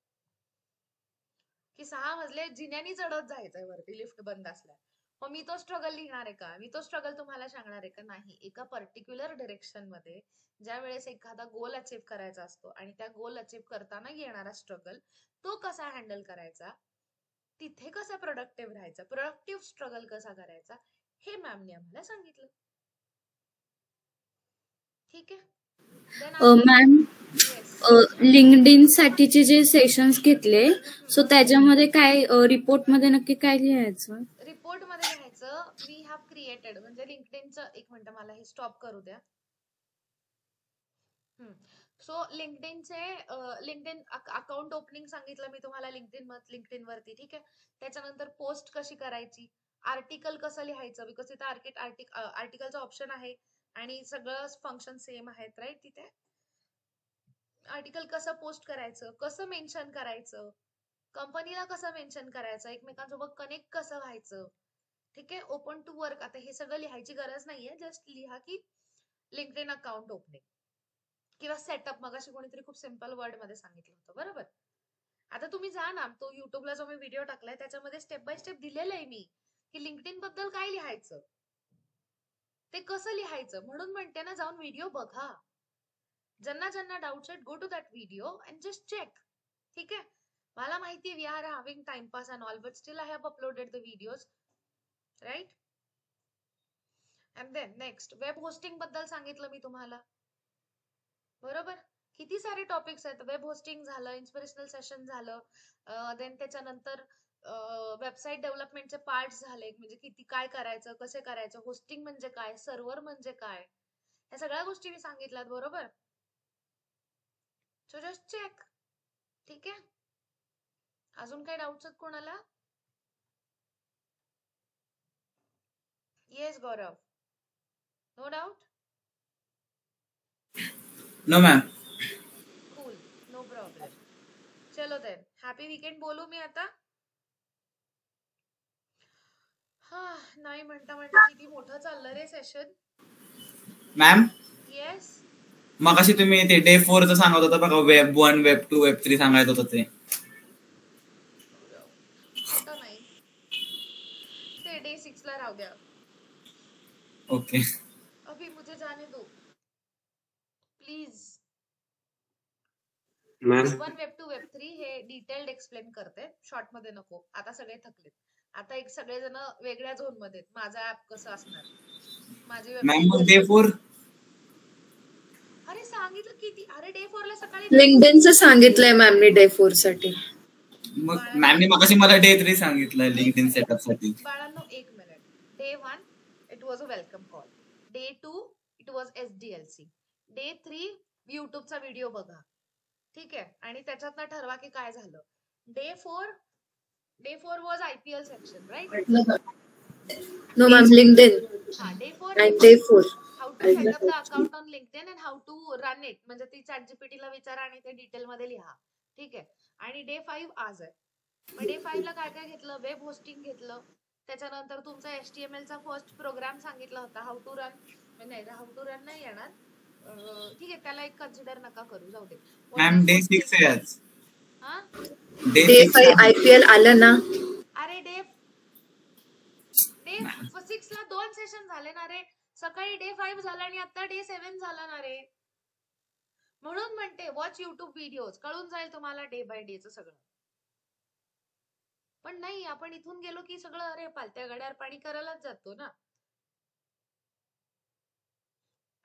की 6 मजले जिन्यानी चढत जायचंय वरती लिफ्ट बंद असल्या. मग मी तो स्ट्रगल लिहिणार आहे का? मी तो स्ट्रगल तुम्हाला सांगणार आहे का? नाही. एका पर्टिक्युलर डिरेक्शन मध्ये ज्या वेळेस एखादा गोल अचीव करायचा असतो आणि त्या गोल अचीव करताना येणारा स्ट्रगल, तो कसा हँडल करायचा, तिथे कसं प्रोडक्टिव्ह राहायचं, प्रोडक्टिव्ह स्ट्रगल कसा करायचा, हे मॅमने आम्हाला सांगितलं. ठीक आहे. मॅम, लिंक्डइन साठीचे जे सेशन्स घेतले, सो त्याच्यामध्ये काय रिपोर्ट मध्ये नक्की काय लिहायचं? रिपोर्ट मध्ये लिहायचं वी हॅव क्रिएटेड, म्हणजे लिंक्डइनचं, एक मिनिट मला हे स्टॉप करू द्या. सो लिंक्डइन अकाउंट ओपनिंग सांगितलं मी तुम्हाला लिंक्डइन वरती. ठीक आहे. त्याच्यानंतर पोस्ट कशी करायची, आर्टिकल कसं लिहायचं, बिकॉज तिथे आर्टिकलचा ऑप्शन आहे आणि सगळं फंक्शन सेम आहेत, राईट. तिथे आर्टिकल कसं पोस्ट करायचं, कसं मेन्शन करायचं, कंपनीला कसं मेन्शन करायचं, एकमेकांसोबत कनेक्ट कसं व्हायचं. ठीक आहे. ओपन टू वर्क, आता हे सगळं लिहायची गरज नाहीये, जस्ट लिहा की लिंक्डइन अकाउंट ओपनिंग किंवा सेटअप. मगाशी कोणीतरी खूप सिंपल वर्ड मध्ये सांगितलं होतं, बरोबर. आता तुम्ही जा ना, तो युट्यूबला जो मी व्हिडिओ टाकलाय त्याच्यामध्ये स्टेप बाय स्टेप दिलेलं आहे मी की लिंक्डइन बद्दल काय लिहायचं, ते कसं लिहायचं. म्हणून म्हणते ना, जाऊन व्हिडिओ बघा. ज्यांना ज्यांना डाऊट्स आहेत, go to that video and just check. ठीक आहे. मला माहिती we are having timepass and all, but still I have uploaded the videos, right. And then next web hosting बद्दल सांगितलं मी तुम्हाला, बरोबर. किती सारे टॉपिक्स आहेत. वेब होस्टिंग झालं, इन्स्पिरेशनल सेशन झालं, देन त्याच्यानंतर वेबसाईट डेव्हलपमेंटचे पार्ट्स झाले, म्हणजे किती काय करायचं, कसे करायचं, होस्टिंग म्हणजे काय, सर्व्हर म्हणजे काय, या सगळ्या गोष्टी मी सांगितल्यात, बरोबर. So just check. ठीक आहे. अजून काही डाऊट्स आहेत कोणाला? Yes Gaurav, no doubt. No ma'am. Cool, no problem. चलो देन, हॅपी वीकेंड बोलू मी आता. हा, नाही म्हणता म्हणता किती मोठं चाललं रे सेशन. Ma'am, yes. मगाशी तुम्ही ते डे 4चं सांगत होता बघा, वेब 1, वेब 2, वेब 3 सांगायचं होतं ते. नाही, ते डे 6 ला राहू द्या. ओके. अभी मुझे जाने दो प्लीज. मॅम, 1, वेब 2, वेब 3 हे डिटेल्ड एक्सप्लेन करते, शॉर्ट मध्ये नको. आता सगळे थकलेत. आता एक सगळेजण वेगळ्या झोन मध्ये. माझा ऍप कसं असणार, माझी मॅम, मग डे 4 अरे सांगितलं किती, अरे डे 4 ला सकाळी लिंक्डइनचं सांगितलंय मॅमने डे 4 साठी. मग मॅमने मगाशी मला डे 3 सांगितलं लिंक्डइन सेटअप साठी. बाळांनो एक minute. Day 1 it was a welcome call. Day 2 it was SDLC. Day 3 युट्यूबचा व्हिडिओ बघा, ठीक आहे, आणि त्याच्यातनं ठरवा की काय झालं. Day 4 was IPL section, right? No ma'am, LinkedIn हा, day 4 and day 4. How to set up the account on LinkedIn and how to run it, म्हणजे ती ChatGPT ला विचारा आणि ते डिटेल मध्ये लिहा, ठीक आहे. आणि डे 5 आज आहे. मग डे 5 ला काय काय घेतलं? वेब होस्टिंग घेतलं. त्याच्यानंतर तुमचा HTML चा फर्स्ट प्रोग्राम सांगितला होता, how to run. How to run नाही येणार, ठीक आहे, त्याला एक कन्सिडर नका करू, जाऊ दे. मॅम डे 6 आहे आज. हा, डे डे 6 5 IPL आलं ना. अरे डे 6 ला 2 सेशन झाले ना रे. सकाळी डे 5 झाला आणि आता डे 7 झाला ना रे. म्हणून म्हणते वॉच युट्यूब व्हिडिओज, कळून जाईल तुम्हाला डे बाय डेचं सगळं. पण नाही, आपण इथून गेलो की सगळं अरे पालत्या गड्यावर पाणी करायलाच जातो ना.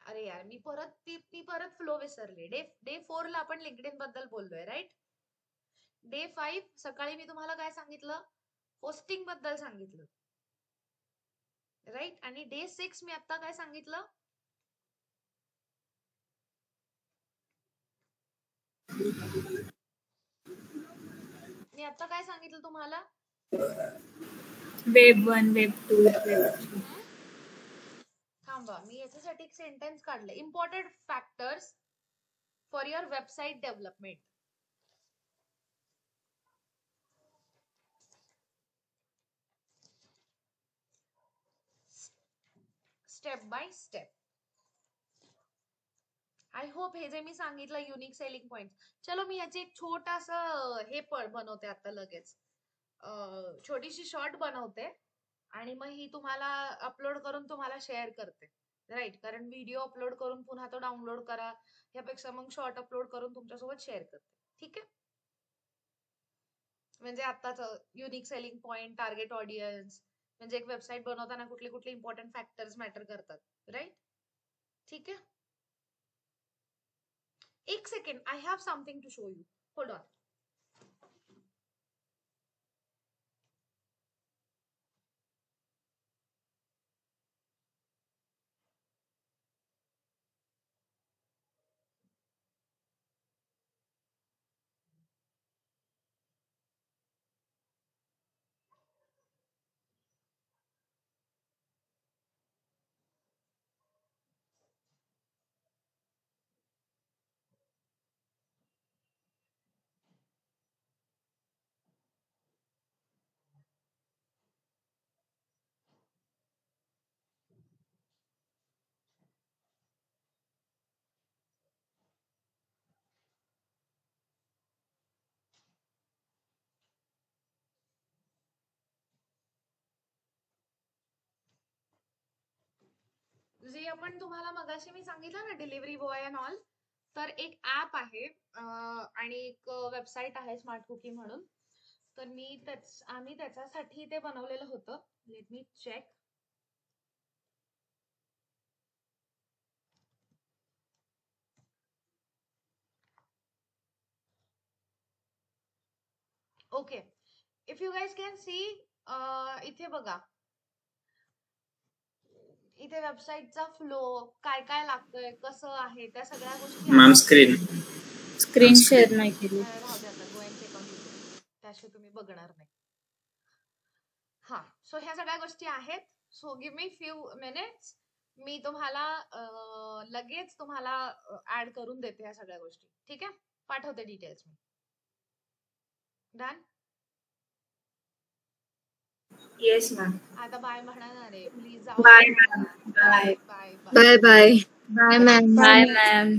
अरे यार, मी परत फ्लो विसरले. डे 4 ला आपण लिंक्डइन बद्दल बोललोय, राईट? डे 5 सकाळी मी तुम्हाला काय सांगितलं? होस्टिंग बद्दल सांगितलं, राईट? आणि डे 6 मी आता काय सांगितलं? मी आता काय सांगितलं तुम्हाला? Web 1, web 2, web 3. थांबा, मी याच्यासाठी एक सेंटेन्स काढलं. Important factors for your website development. Step by step. I hope हे जे मी सांगितलं युनिक सेलिंग पॉइंट. चलो मी याची एक छोटासा हे पण बनवते आता लगेच. छोटीशी शॉर्ट बनवते आणि मग ही तुम्हाला अपलोड करून तुम्हाला शेअर करते, राईट? कारण व्हिडिओ अपलोड करून पुन्हा तो डाउनलोड करा, यापेक्षा मग शॉर्ट अपलोड करून तुमच्यासोबत शेअर करते, ठीक आहे? म्हणजे आताच unique selling point, target audience, म्हणजे एक वेबसाईट बनवताना कुठले कुठले इम्पॉर्टंट फॅक्टर्स मॅटर करतात, राईट? ठीक आहे. एक second, I have something to show you. Hold on. जे आपण तुम्हाला मगाशी मी सांगितलं ना, डिलिव्हरी बॉय अँड ऑल, तर एक ऍप आहे आणि एक वेबसाईट आहे स्मार्ट कुकी म्हणून. तर आम्ही त्याच्यासाठी ते बनवलेलं होतं. Let me check. Okay, if you guys can see, इथे बघा, इथे वेबसाईटचा फ्लो, काय काय लागतंय, कसं आहे, त्या सगळ्या गोष्टी. मॅम स्क्रीन शेअर नाही केली. राहू द्या, आता go and check on YouTube, त्याशिवाय तुम्ही बघणार नाही. हा, सो ह्या सगळ्या गोष्टी आहेत. So give me few minutes, मी तुम्हाला लगेच तुम्हाला ऍड करून देते ह्या सगळ्या गोष्टी, ठीक आहे? पाठवते डिटेल्स मी. डन? Yes ma'am. आता बाय म्हणणार आहे, please. Bye ma'am. Bye. Bye. Bye bye. Bye ma'am. Bye ma'am.